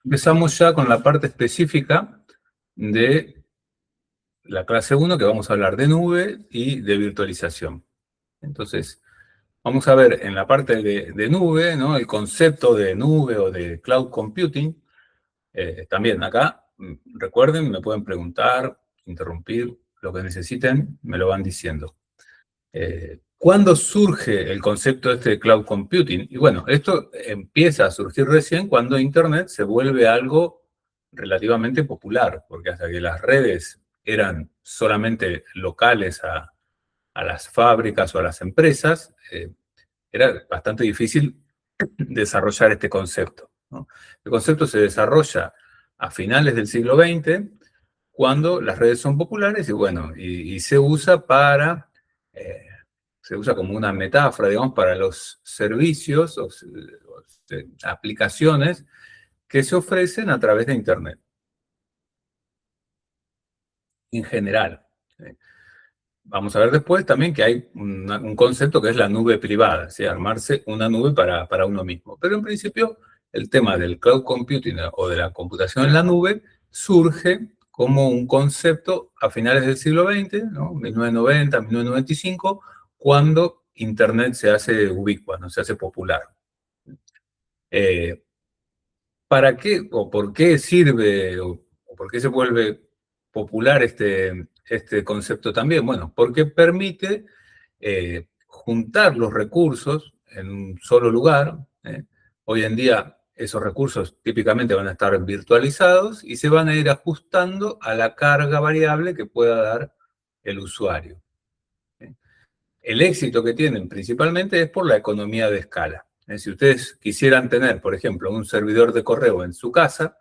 Empezamos ya con la parte específica de la clase 1, que vamos a hablar de nube y de virtualización. Entonces, vamos a ver en la parte de nube, ¿no? El concepto de nube o de cloud computing. También acá, recuerden, me pueden preguntar, interrumpir, lo que necesiten, me lo van diciendo. ¿Cuándo surge el concepto de cloud computing? Y bueno, esto empieza a surgir recién cuando Internet se vuelve algo relativamente popular, porque hasta que las redes eran solamente locales a las fábricas o a las empresas, era bastante difícil desarrollar este concepto, ¿no? El concepto se desarrolla a finales del siglo XX, cuando las redes son populares y bueno, y se usa para, se usa como una metáfora, digamos, para los servicios o aplicaciones que se ofrecen a través de Internet, en general. Vamos a ver después también que hay un concepto que es la nube privada, ¿sí? Armarse una nube para uno mismo. Pero en principio, el tema del cloud computing o de la computación en la nube surge como un concepto a finales del siglo XX, ¿no? 1990, 1995, cuando Internet se hace ubicua, ¿no? Se hace popular. ¿Para qué o por qué sirve o por qué se vuelve popular este concepto también? Bueno, porque permite juntar los recursos en un solo lugar. Hoy en día esos recursos típicamente van a estar virtualizados y se van a ir ajustando a la carga variable que pueda dar el usuario. El éxito que tienen principalmente es por la economía de escala. Si ustedes quisieran tener, por ejemplo, un servidor de correo en su casa,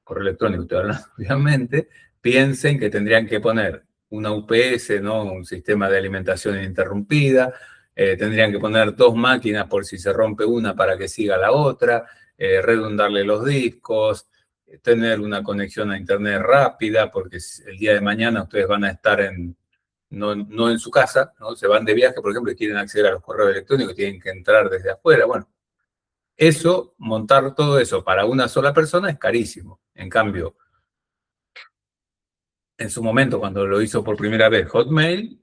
correo electrónico estoy hablando, obviamente, piensen que tendrían que poner una UPS, ¿no? Un sistema de alimentación ininterrumpida, tendrían que poner 2 máquinas por si se rompe una para que siga la otra, redundarle los discos, tener una conexión a internet rápida, porque el día de mañana ustedes van a estar no en su casa, ¿no? Se van de viaje, por ejemplo, y quieren acceder a los correos electrónicos, tienen que entrar desde afuera. Bueno, eso, montar todo eso para una sola persona es carísimo. En cambio, en su momento, cuando lo hizo por primera vez Hotmail,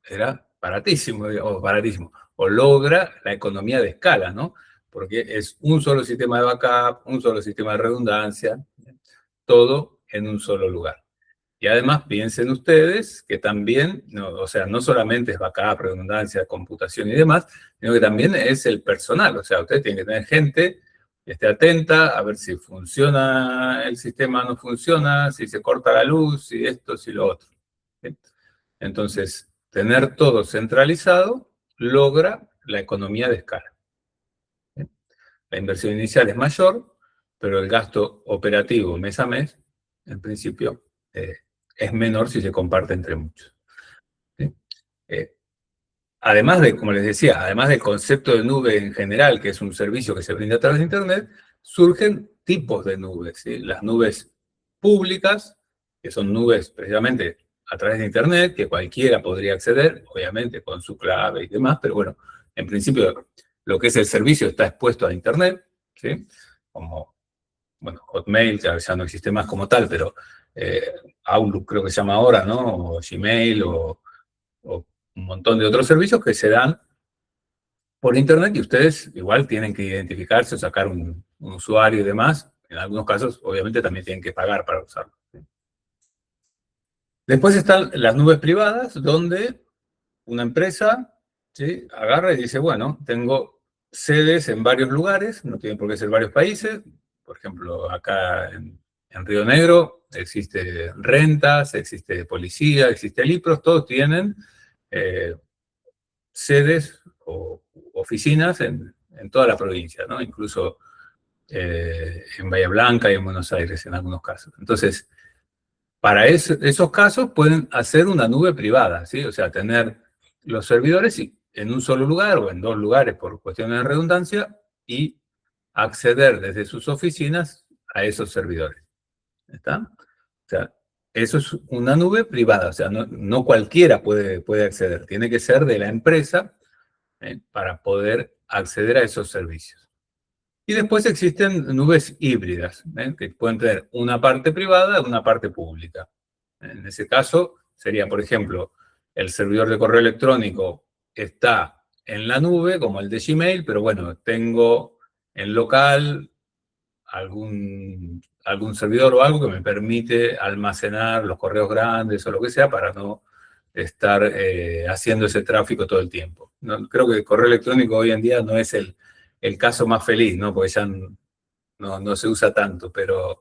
era baratísimo, o baratísimo, o logra la economía de escala, ¿no? Porque es un solo sistema de backup, un solo sistema de redundancia, todo en un solo lugar. Y además piensen ustedes que también, no, o sea, no solamente es backup, redundancia, computación y demás, sino que también es el personal. O sea, ustedes tienen que tener gente que esté atenta a ver si funciona el sistema, no funciona, si se corta la luz, si esto, si lo otro. ¿Sí? Entonces, tener todo centralizado logra la economía de escala. ¿Sí? La inversión inicial es mayor, pero el gasto operativo mes a mes, en principio, es menor si se comparte entre muchos. ¿Sí? Eh, Además de, como les decía, además del concepto de nube en general, que es un servicio que se brinda a través de Internet, surgen tipos de nubes, ¿sí? Las nubes públicas, que son nubes precisamente a través de Internet, que cualquiera podría acceder, obviamente con su clave y demás, pero bueno, en principio lo que es el servicio está expuesto a Internet, ¿sí? Como, bueno, Hotmail ya no existe más como tal, pero Outlook creo que se llama ahora, ¿no? O Gmail o un montón de otros servicios que se dan por Internet y ustedes igual tienen que identificarse o sacar un usuario y demás. En algunos casos, obviamente, también tienen que pagar para usarlo. Después están las nubes privadas, donde una empresa, ¿sí?, agarra y dice, bueno, tengo sedes en varios lugares, no tienen por qué ser varios países. Por ejemplo, acá en Río Negro existe Rentas, existe Policía, existe Lipros, todos tienen sedes o oficinas en toda la provincia, ¿no? Incluso en Bahía Blanca y en Buenos Aires en algunos casos. Entonces, para esos casos pueden hacer una nube privada, ¿sí? O sea, tener los servidores en un solo lugar o en 2 lugares por cuestiones de redundancia y acceder desde sus oficinas a esos servidores. ¿Está? O sea, eso es una nube privada, o sea, no cualquiera puede acceder, tiene que ser de la empresa para poder acceder a esos servicios. Y después existen nubes híbridas, que pueden tener una parte privada y una parte pública. En ese caso, sería, por ejemplo, el servidor de correo electrónico está en la nube, como el de Gmail, pero bueno, tengo en local algún servidor o algo que me permite almacenar los correos grandes o lo que sea para no estar haciendo ese tráfico todo el tiempo. No, creo que el correo electrónico hoy en día no es el caso más feliz, ¿no? Porque ya no se usa tanto, pero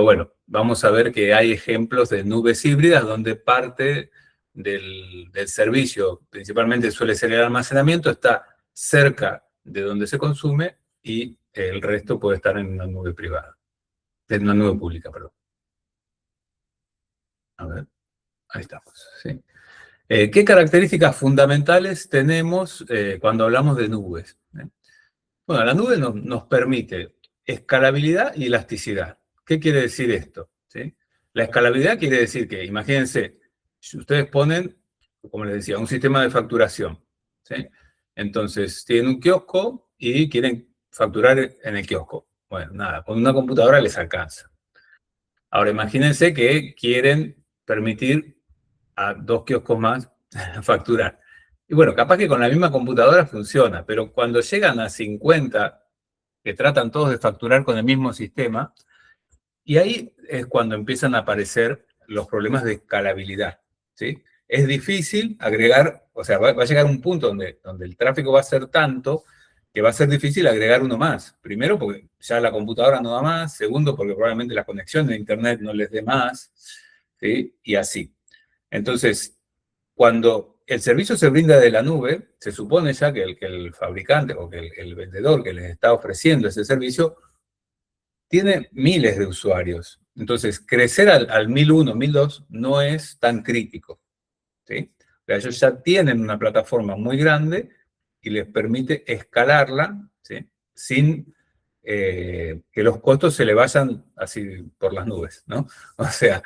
bueno, vamos a ver que hay ejemplos de nubes híbridas donde parte del servicio, principalmente suele ser el almacenamiento, está cerca de donde se consume y el resto puede estar en una nube privada, en una nube pública, perdón. A ver, ahí estamos, sí. ¿Qué características fundamentales tenemos cuando hablamos de nubes? Bueno, la nube nos permite escalabilidad y elasticidad. ¿Qué quiere decir esto? ¿Sí? La escalabilidad quiere decir que, imagínense, si ustedes ponen, como les decía, un sistema de facturación. ¿Sí? Entonces, tienen un kiosco y quieren facturar en el kiosco. Bueno, nada, con una computadora les alcanza. Ahora, imagínense que quieren permitir a 2 kioscos más facturar. Y bueno, capaz que con la misma computadora funciona, pero cuando llegan a 50 que tratan todos de facturar con el mismo sistema, y ahí es cuando empiezan a aparecer los problemas de escalabilidad, ¿sí? Es difícil agregar, o sea, va a llegar un punto donde el tráfico va a ser tanto que va a ser difícil agregar uno más. Primero, porque ya la computadora no da más. Segundo, porque probablemente la conexión de Internet no les dé más, ¿sí? Y así. Entonces, cuando el servicio se brinda de la nube, se supone ya que el fabricante o que el vendedor que les está ofreciendo ese servicio tiene miles de usuarios. Entonces, crecer al 1001, 1002 no es tan crítico, ¿sí? O sea, ellos ya tienen una plataforma muy grande y les permite escalarla, ¿sí? Sin que los costos se le vayan así por las nubes, ¿no? O sea,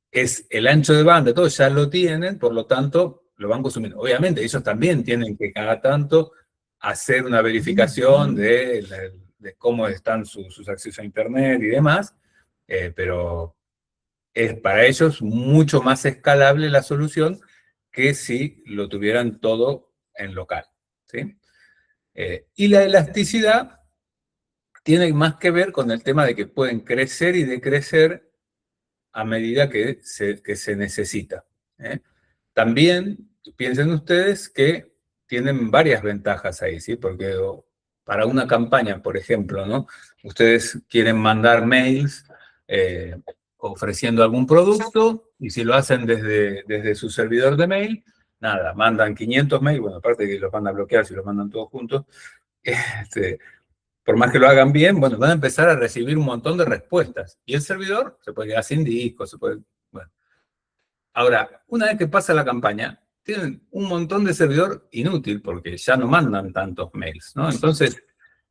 es el ancho de banda, todo ya lo tienen, por lo tanto, lo van consumiendo. Obviamente, ellos también tienen que cada tanto hacer una verificación de cómo están sus accesos a Internet y demás, pero es para ellos mucho más escalable la solución que si lo tuvieran todo en local, ¿sí? Y la elasticidad tiene más que ver con el tema de que pueden crecer y decrecer a medida que se necesita. ¿Eh? También piensen ustedes que tienen varias ventajas ahí, ¿sí? Porque para una campaña, por ejemplo, ¿no? Ustedes quieren mandar mails ofreciendo algún producto y si lo hacen desde su servidor de mail, nada, mandan 500 mails, bueno, aparte de que los van a bloquear si los mandan todos juntos, este, por más que lo hagan bien, bueno, van a empezar a recibir un montón de respuestas. Y el servidor se puede quedar sin discos, bueno. Ahora, una vez que pasa la campaña, tienen un montón de servidor inútil porque ya no mandan tantos mails, ¿no? Entonces,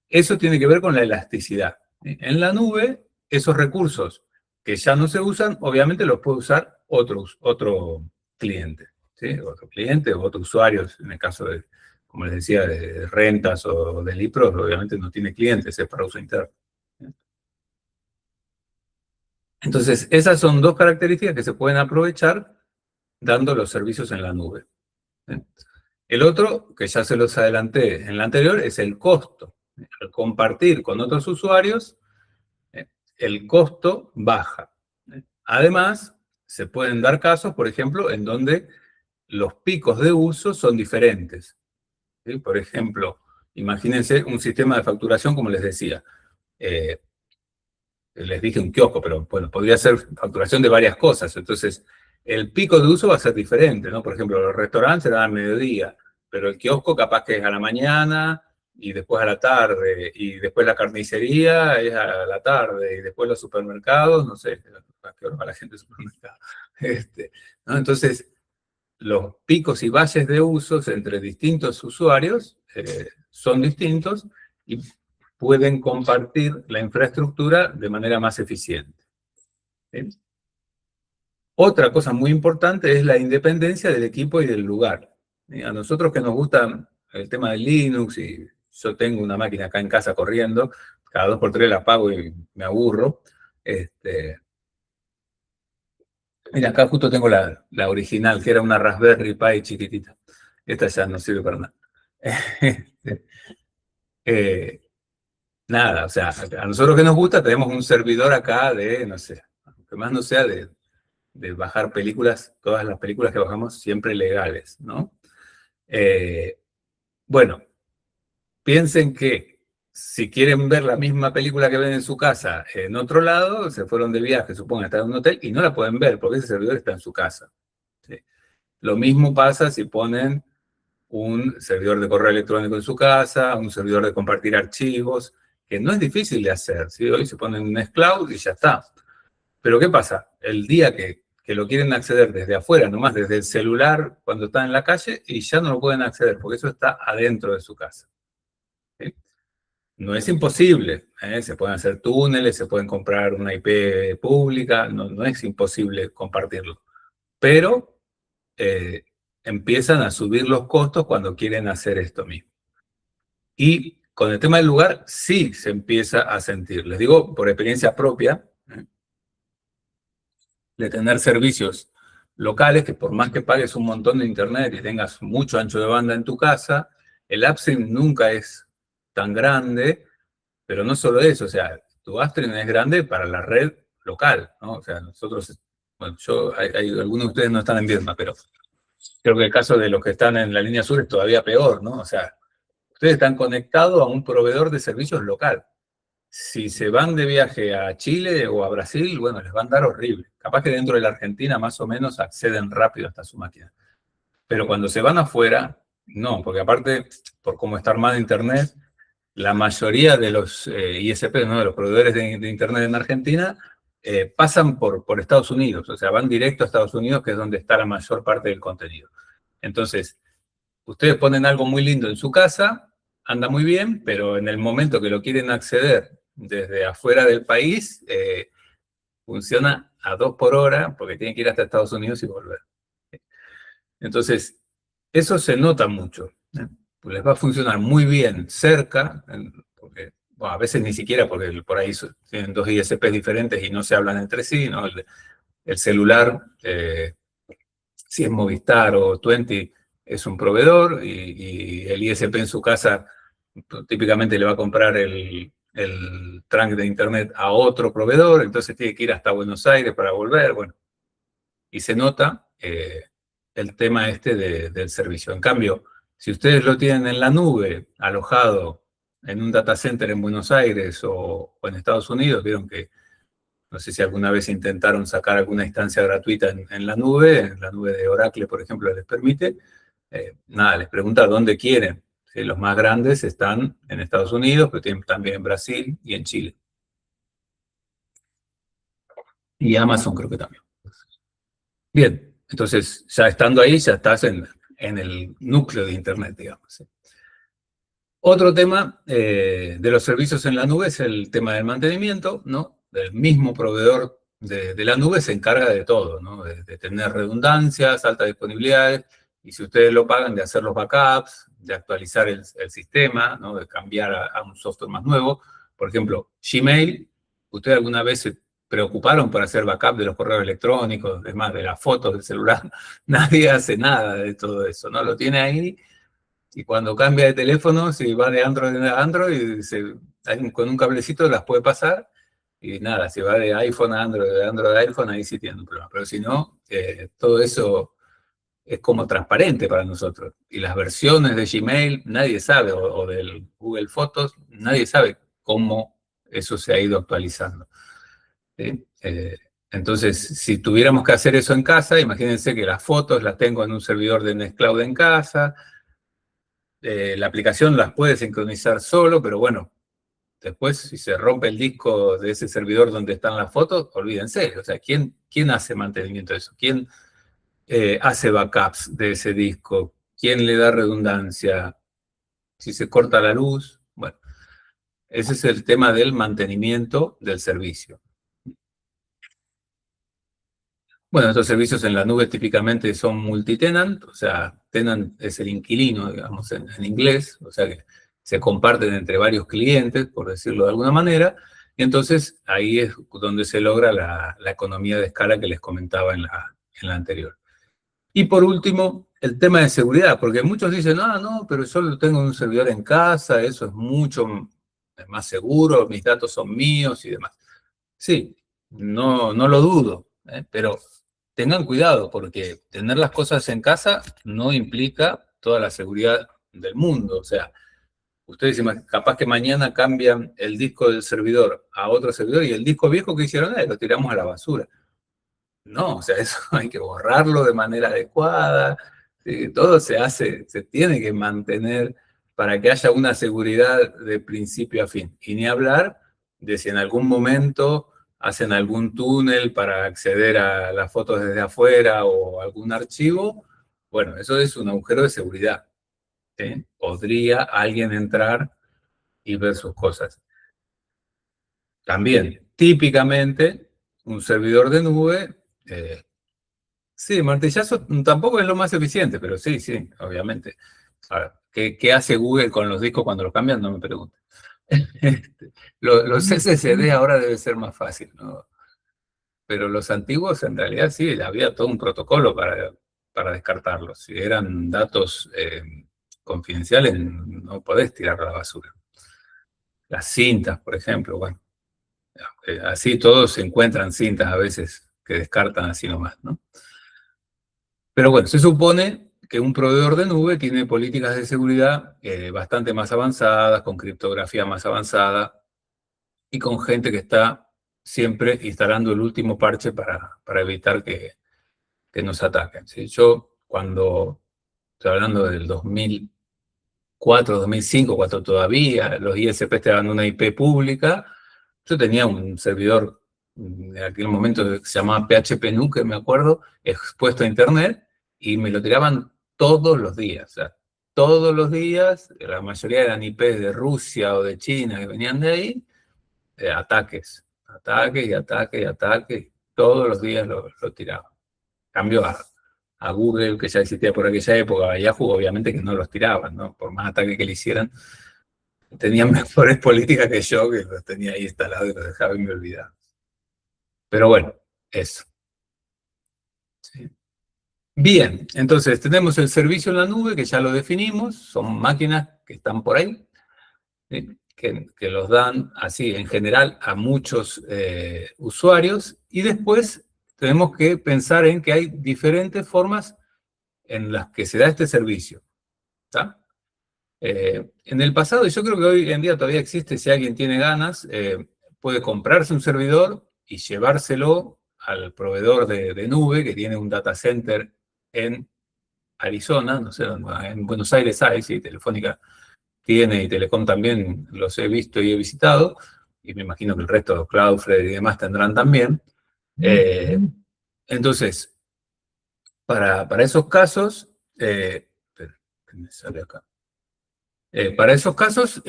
eso tiene que ver con la elasticidad. En la nube, esos recursos que ya no se usan, obviamente los puede usar otro cliente, ¿sí? Otro cliente o otro usuario, en el caso de, como les decía, de rentas o de libros, obviamente no tiene clientes, es para uso interno. Entonces, esas son dos características que se pueden aprovechar dando los servicios en la nube. El otro, que ya se los adelanté en la anterior, es el costo. Al compartir con otros usuarios, el costo baja. Además, se pueden dar casos, por ejemplo, en donde los picos de uso son diferentes. ¿Sí? Por ejemplo, imagínense un sistema de facturación, como les decía. Les dije un kiosco, pero bueno, podría ser facturación de varias cosas. Entonces, el pico de uso va a ser diferente, ¿no? Por ejemplo, los restaurantes serán al mediodía, pero el kiosco capaz que es a la mañana y después a la tarde, y después la carnicería es a la tarde, y después los supermercados, no sé, a qué hora va la gente al supermercado. ¿No? Entonces, los picos y valles de usos entre distintos usuarios son distintos y pueden compartir la infraestructura de manera más eficiente. ¿Sí? Otra cosa muy importante es la independencia del equipo y del lugar. ¿Sí? A nosotros que nos gusta el tema de Linux y yo tengo una máquina acá en casa corriendo, cada 2 por 3 la apago y me aburro. Mira, acá justo tengo la original, que era una Raspberry Pi chiquitita. Esta ya no sirve para nada. Eh, Nada, o sea, a nosotros que nos gusta, tenemos un servidor acá de, no sé, aunque más no sea de bajar películas, todas las películas que bajamos siempre legales, ¿no? Bueno, piensen que si quieren ver la misma película que ven en su casa en otro lado, se fueron de viaje, supongan, están en un hotel y no la pueden ver porque ese servidor está en su casa. ¿Sí? Lo mismo pasa si ponen un servidor de correo electrónico en su casa, un servidor de compartir archivos, que no es difícil de hacer. ¿Sí? Hoy se ponen un Nextcloud y ya está. Pero ¿qué pasa? El día que lo quieren acceder desde afuera, nomás desde el celular, cuando están en la calle, y ya no lo pueden acceder, porque eso está adentro de su casa. ¿Sí? No es imposible, ¿eh? Se pueden hacer túneles, se pueden comprar una IP pública, no es imposible compartirlo. Pero empiezan a subir los costos cuando quieren hacer esto mismo. Y con el tema del lugar, sí se empieza a sentir. Les digo por experiencia propia, de tener servicios locales, que por más que pagues un montón de internet y tengas mucho ancho de banda en tu casa, el upstream nunca es tan grande, pero no solo eso, o sea, tu upstream es grande para la red local, ¿no? O sea, nosotros, bueno, algunos de ustedes no están en Vietnam, pero creo que el caso de los que están en la línea sur es todavía peor, ¿no? O sea, ustedes están conectados a un proveedor de servicios local. Si se van de viaje a Chile o a Brasil, bueno, les va a andar horrible. Capaz que dentro de la Argentina más o menos acceden rápido hasta su máquina. Pero cuando se van afuera, no, porque aparte, por cómo está armada Internet, la mayoría de los ISP, ¿no? De los proveedores de Internet en Argentina, pasan por Estados Unidos, o sea, van directo a Estados Unidos, que es donde está la mayor parte del contenido. Entonces, ustedes ponen algo muy lindo en su casa, anda muy bien, pero en el momento que lo quieren acceder desde afuera del país, funciona a 2 por hora, porque tienen que ir hasta Estados Unidos y volver. Entonces, eso se nota mucho. Les va a funcionar muy bien cerca, porque bueno, a veces ni siquiera, porque por ahí tienen 2 ISPs diferentes y no se hablan entre sí, ¿no? El celular, si es Movistar o Twenty, es un proveedor y el ISP en su casa típicamente le va a comprar el trunk de internet a otro proveedor, entonces tiene que ir hasta Buenos Aires para volver, bueno, y se nota el tema del servicio. En cambio, si ustedes lo tienen en la nube, alojado en un data center en Buenos Aires o en Estados Unidos, vieron que no sé si alguna vez intentaron sacar alguna instancia gratuita en la nube de Oracle, por ejemplo, les permite. Nada, les pregunta dónde quieren. ¿Sí? Los más grandes están en Estados Unidos, pero tienen también en Brasil y en Chile. Y Amazon creo que también. Bien, entonces ya estando ahí, ya estás en el núcleo de Internet, digamos. ¿Sí? Otro tema de los servicios en la nube es el tema del mantenimiento, ¿no? El mismo proveedor de la nube se encarga de todo, ¿no? De tener redundancias, alta disponibilidad, y si ustedes lo pagan, de hacer los backups, de actualizar el sistema, ¿no? De cambiar a un software más nuevo. Por ejemplo, Gmail, ¿ustedes alguna vez se preocuparon por hacer backup de los correos electrónicos, además de las fotos del celular? Nadie hace nada de todo eso, ¿no? Lo tiene ahí y cuando cambia de teléfono, si va de Android a Android, con un cablecito las puede pasar. Y nada, si va de iPhone a Android, de Android a iPhone, ahí sí tiene un problema. Pero si no, todo eso es como transparente para nosotros. Y las versiones de Gmail, nadie sabe, o del Google Fotos, nadie sabe cómo eso se ha ido actualizando. ¿Sí? Entonces, si tuviéramos que hacer eso en casa, imagínense que las fotos las tengo en un servidor de Nextcloud en casa. La aplicación las puede sincronizar solo, pero bueno, después si se rompe el disco de ese servidor donde están las fotos, olvídense. O sea, ¿quién hace mantenimiento de eso? ¿Quién hace backups de ese disco? ¿Quién le da redundancia? Si se corta la luz, bueno, ese es el tema del mantenimiento del servicio. Bueno, estos servicios en la nube típicamente son multitenant, o sea, tenant es el inquilino, digamos, en inglés, o sea que se comparten entre varios clientes, por decirlo de alguna manera, y entonces ahí es donde se logra la economía de escala que les comentaba en la anterior. Y por último, el tema de seguridad, porque muchos dicen, ah, no, pero yo lo tengo en un servidor en casa, eso es mucho más seguro, mis datos son míos y demás. Sí, no lo dudo, pero tengan cuidado porque tener las cosas en casa no implica toda la seguridad del mundo. O sea, ustedes capaz que mañana cambian el disco del servidor a otro servidor y el disco viejo que hicieron, lo tiramos a la basura. No, o sea, eso hay que borrarlo de manera adecuada. ¿Sí? Todo se tiene que mantener para que haya una seguridad de principio a fin. Y ni hablar de si en algún momento hacen algún túnel para acceder a las fotos desde afuera o algún archivo. Bueno, eso es un agujero de seguridad. ¿Sí? Podría alguien entrar y ver sus cosas. También, típicamente, un servidor de nube, sí, martillazo tampoco es lo más eficiente, pero sí, sí, obviamente. Ahora, ¿qué hace Google con los discos cuando los cambian? No me pregunten. Los SSD ahora debe ser más fácil, ¿no? Pero los antiguos en realidad sí, había todo un protocolo para descartarlos. Si eran datos confidenciales, no podés tirar a la basura. Las cintas, por ejemplo, bueno, así todos se encuentran cintas a veces que descartan así nomás, ¿no? Pero bueno, se supone que un proveedor de nube tiene políticas de seguridad bastante más avanzadas, con criptografía más avanzada y con gente que está siempre instalando el último parche para evitar que nos ataquen. ¿Sí? Yo, cuando estoy hablando del 2004, 2005, cuando todavía los ISPs te daban una IP pública, yo tenía un servidor en aquel momento que se llamaba PHP Nuke, me acuerdo, expuesto a Internet, y me lo tiraban todos los días. O sea, todos los días, la mayoría eran IPs de Rusia o de China que venían de ahí, ataques y ataques y ataques, todos los días lo tiraban. Cambio a Google, que ya existía por aquella época, a Yahoo, obviamente que no los tiraban, ¿no? Por más ataque que le hicieran, tenían mejores políticas que yo, que los tenía ahí instalados y los dejaba y me olvidaba. Pero bueno, eso. ¿Sí? Bien, entonces tenemos el servicio en la nube, que ya lo definimos, son máquinas que están por ahí, ¿sí? que los dan así en general a muchos usuarios, y después tenemos que pensar en que hay diferentes formas en las que se da este servicio. ¿Está? En el pasado, y yo creo que hoy en día todavía existe, si alguien tiene ganas, puede comprarse un servidor y llevárselo al proveedor de nube que tiene un data center en Arizona, no sé, en Buenos Aires hay, sí, Telefónica tiene y Telecom también los he visto y he visitado, y me imagino que el resto, Cloudflare y demás tendrán también. Entonces, para esos casos, espera, ¿qué me sale acá? Para esos casos,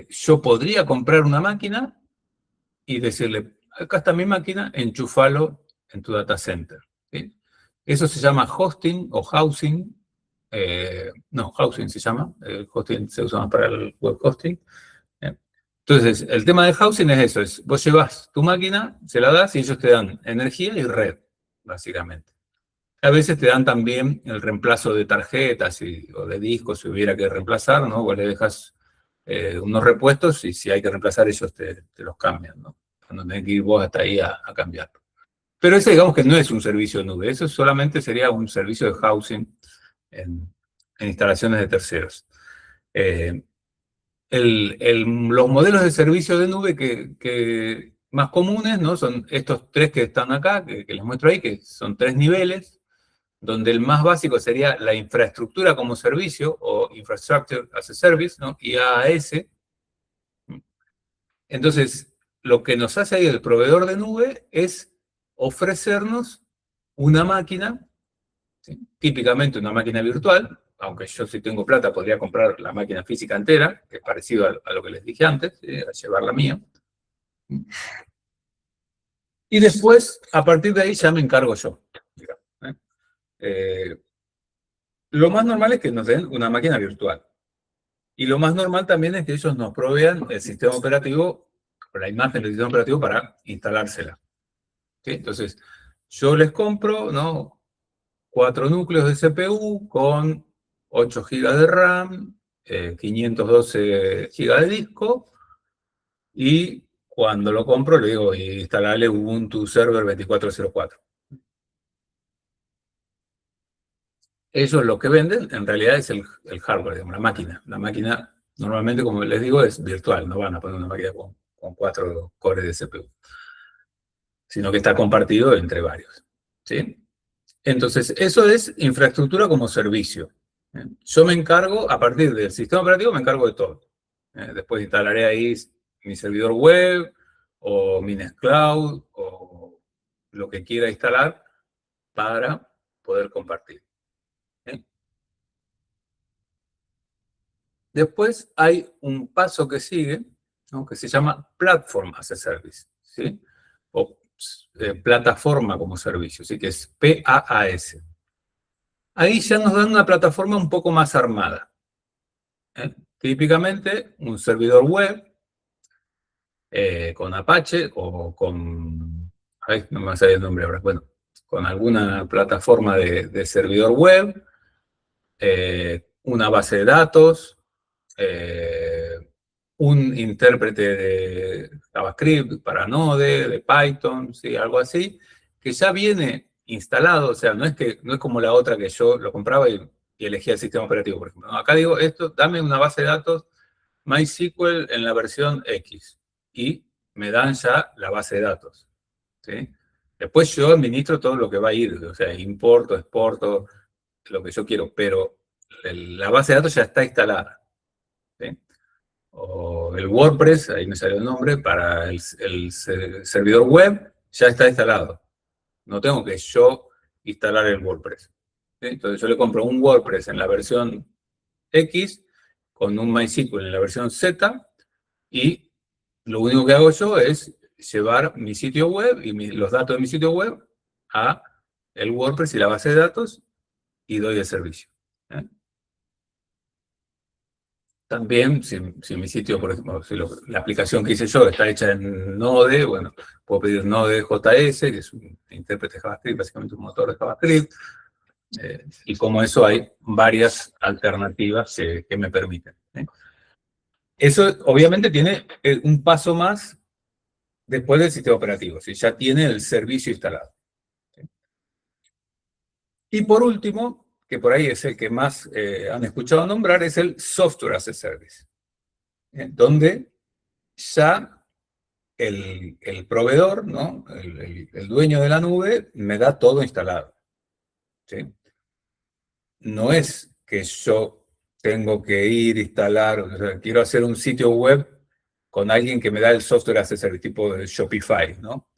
yo podría comprar una máquina y decirle, acá está mi máquina, enchúfalo en tu data center. ¿Sí? Eso se llama hosting o housing. No, housing se llama. El hosting se usa más para el web hosting. Entonces, el tema de housing es eso. Vos llevas tu máquina, se la das y ellos te dan energía y red, básicamente. A veces te dan también el reemplazo de tarjetas o de discos si hubiera que reemplazar, ¿no? Vos le dejas unos repuestos y si hay que reemplazar ellos te los cambian, ¿no? No tenés que ir vos hasta ahí a cambiarlo. Pero ese digamos que no es un servicio de nube, eso solamente sería un servicio de housing en instalaciones de terceros. Los modelos de servicio de nube que más comunes, ¿no? Son estos tres que están acá, que les muestro ahí, que son 3 niveles, donde el más básico sería la infraestructura como servicio, o Infrastructure as a Service, ¿no? IaaS. Entonces, lo que nos hace ahí el proveedor de nube es ofrecernos una máquina, ¿sí? Típicamente una máquina virtual, aunque yo si tengo plata podría comprar la máquina física entera, que es parecido a lo que les dije antes, a llevar la mía. Y después, a partir de ahí, ya me encargo yo. Lo más normal es que nos den una máquina virtual. Y lo más normal también es que ellos nos provean el sistema operativo, la imagen del sistema operativo para instalársela. ¿Sí? Entonces, yo les compro, ¿no? 4 núcleos de CPU con 8 GB de RAM, 512 GB de disco, y cuando lo compro le digo, instalale Ubuntu Server 2404. Ellos lo que venden en realidad es el hardware, digamos, la máquina. La máquina normalmente, como les digo, es virtual, no van a poner una máquina con 4 cores de CPU, sino que está compartido entre varios. ¿Sí? Entonces, eso es infraestructura como servicio. Yo me encargo, a partir del sistema operativo, me encargo de todo. Después instalaré ahí mi servidor web o mi Nextcloud o lo que quiera instalar para poder compartir. Después hay un paso que sigue, ¿no? Que se llama Platform as a Service, ¿sí? O plataforma como servicio, ¿sí? Que es PaaS. Ahí ya nos dan una plataforma un poco más armada. Típicamente un servidor web con Apache o con... Ay, no me sale el nombre ahora. Bueno, con alguna plataforma de servidor web, una base de datos, eh, un intérprete de JavaScript para Node, de Python, ¿sí? Algo así, que ya viene instalado, o sea, no es como la otra que yo lo compraba y elegía el sistema operativo, por ejemplo. No, acá digo, dame una base de datos MySQL en la versión X y me dan ya la base de datos, ¿sí? Después yo administro todo lo que va a ir, o sea, importo, exporto, lo que yo quiero, pero la base de datos ya está instalada, ¿sí? O el WordPress, ahí me salió el nombre, para el servidor web ya está instalado. No tengo que yo instalar el WordPress, ¿sí? Entonces yo le compro un WordPress en la versión X con un MySQL en la versión Z y lo único que hago yo es llevar mi sitio web y los datos de mi sitio web a el WordPress y la base de datos y doy el servicio. También, si mi sitio, por ejemplo, si la aplicación que hice yo está hecha en Node, bueno, puedo pedir Node.js, que es un intérprete de JavaScript, básicamente un motor de JavaScript, y como eso hay varias alternativas que me permiten. Eso obviamente tiene un paso más después del sistema operativo, si ya tiene el servicio instalado. Y por último, que por ahí es el que más han escuchado nombrar, es el Software as a Service, donde ya el proveedor, ¿no? El dueño de la nube me da todo instalado, ¿sí? No es que yo tengo que ir a instalar, o sea, quiero hacer un sitio web con alguien que me da el software as a service, tipo de Shopify, ¿no?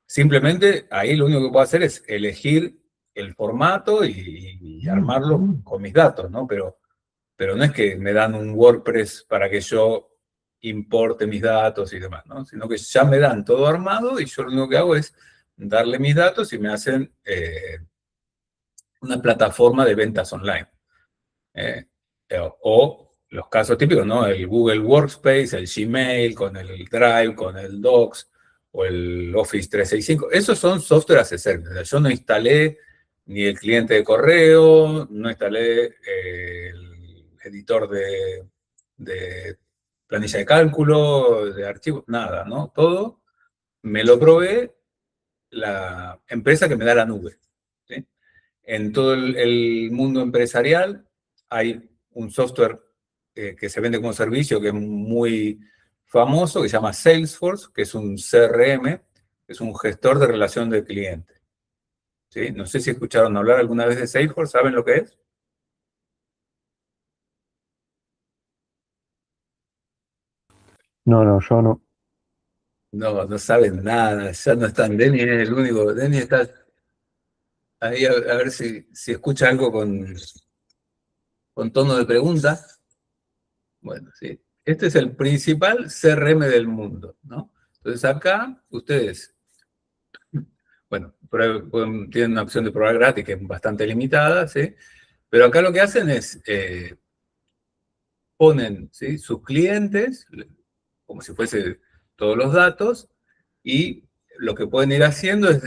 Simplemente ahí lo único que puedo hacer es elegir el formato y armarlo con mis datos, ¿no? Pero no es que me dan un WordPress para que yo importe mis datos y demás, ¿no? Sino que ya me dan todo armado y yo lo único que hago es darle mis datos y me hacen una plataforma de ventas online. O los casos típicos, ¿no? El Google Workspace, el Gmail, con el Drive, con el Docs o el Office 365. Esos son software as a service. O sea, yo no instalé ni el cliente de correo, no instalé el editor de planilla de cálculo, de archivos, nada, ¿no? Todo me lo provee la empresa que me da la nube, ¿sí? En todo el mundo empresarial hay un software que se vende como servicio que es muy famoso, que se llama Salesforce, que es un CRM, que es un gestor de relación del cliente, ¿sí? No sé si escucharon hablar alguna vez de Salesforce, ¿saben lo que es? No, no, yo no. No, no saben nada, ya no están. Denny es el único. Denny está ahí a ver si escucha algo con tono de pregunta. Bueno, sí. Este es el principal CRM del mundo, ¿no? Entonces acá ustedes, bueno, tienen una opción de probar gratis que es bastante limitada, ¿sí? Pero acá lo que hacen es, ponen, ¿sí?, sus clientes, como si fuese todos los datos, y lo que pueden ir haciendo es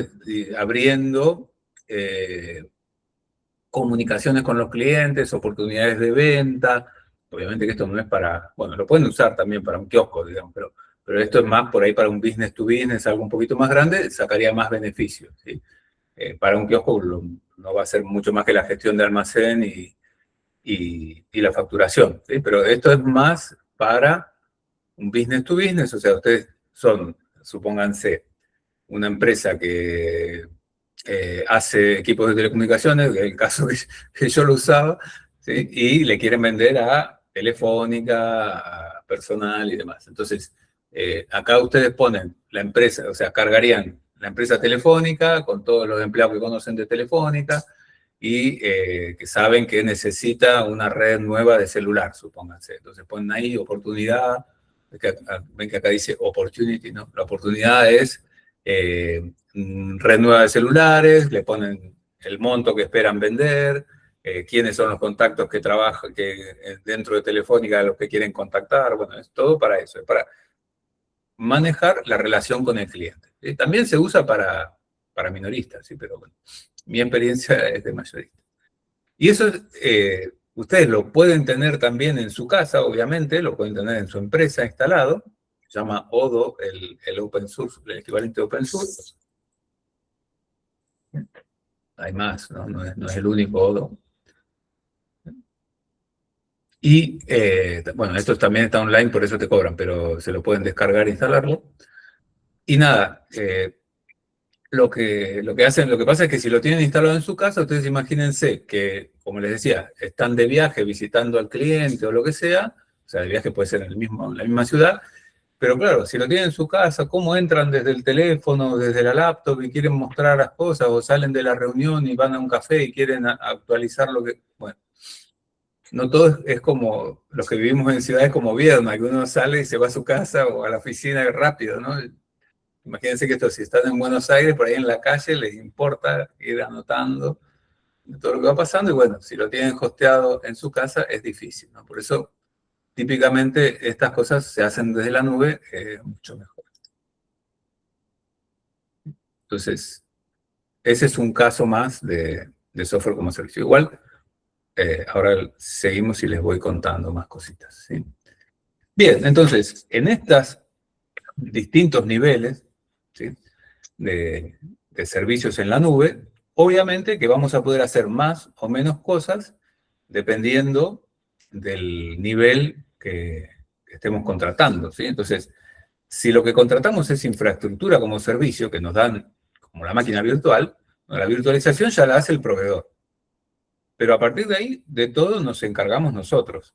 abriendo comunicaciones con los clientes, oportunidades de venta. Obviamente que esto no es para, bueno, lo pueden usar también para un kiosco, digamos, pero esto es más por ahí para un business to business, algo un poquito más grande, sacaría más beneficios, ¿sí? Para un kiosco no va a ser mucho más que la gestión de almacén y la facturación, ¿sí? Pero esto es más para un business to business, o sea, ustedes son, supónganse, una empresa que hace equipos de telecomunicaciones, el caso que yo lo usaba, ¿sí?, y le quieren vender a Telefónica, a personal y demás. Entonces, acá ustedes ponen la empresa, o sea, cargarían la empresa Telefónica con todos los empleados que conocen de Telefónica y que saben que necesita una red nueva de celular, supónganse. Entonces ponen ahí oportunidad, ven que acá dice opportunity, ¿no? La oportunidad es red nueva de celulares, le ponen el monto que esperan vender, quiénes son los contactos que trabajan dentro de Telefónica, los que quieren contactar, bueno, es todo para eso, es para manejar la relación con el cliente. ¿Sí? También se usa para minoristas, ¿sí? Pero bueno, mi experiencia es de mayorista. Y eso ustedes lo pueden tener también en su casa, obviamente, lo pueden tener en su empresa instalado, se llama Odoo, el open source, el equivalente de open source. Hay más, ¿no? No es el único Odoo. Y, bueno, esto también está online, por eso te cobran, pero se lo pueden descargar e instalarlo. Y nada, lo que hacen, lo que pasa es que si lo tienen instalado en su casa, ustedes imagínense que, como les decía, están de viaje visitando al cliente o lo que sea, o sea, de viaje puede ser en la misma ciudad, pero claro, si lo tienen en su casa, ¿cómo entran desde el teléfono, desde la laptop y quieren mostrar las cosas, o salen de la reunión y van a un café y quieren actualizar lo que... Bueno, no todo es como los que vivimos en ciudades como Viedma, que uno sale y se va a su casa o a la oficina rápido, ¿no? Imagínense que esto, si están en Buenos Aires, por ahí en la calle, les importa ir anotando todo lo que va pasando, y bueno, si lo tienen hosteado en su casa, es difícil, ¿no? Por eso, típicamente, estas cosas se hacen desde la nube, mucho mejor. Entonces, ese es un caso más de software como servicio. Igual, ahora seguimos y les voy contando más cositas, ¿sí? Bien, entonces, en estos distintos niveles, ¿sí?, de servicios en la nube, obviamente que vamos a poder hacer más o menos cosas dependiendo del nivel que estemos contratando, ¿sí? Entonces, si lo que contratamos es infraestructura como servicio, que nos dan como la máquina virtual, la virtualización ya la hace el proveedor. Pero a partir de ahí, de todo nos encargamos nosotros.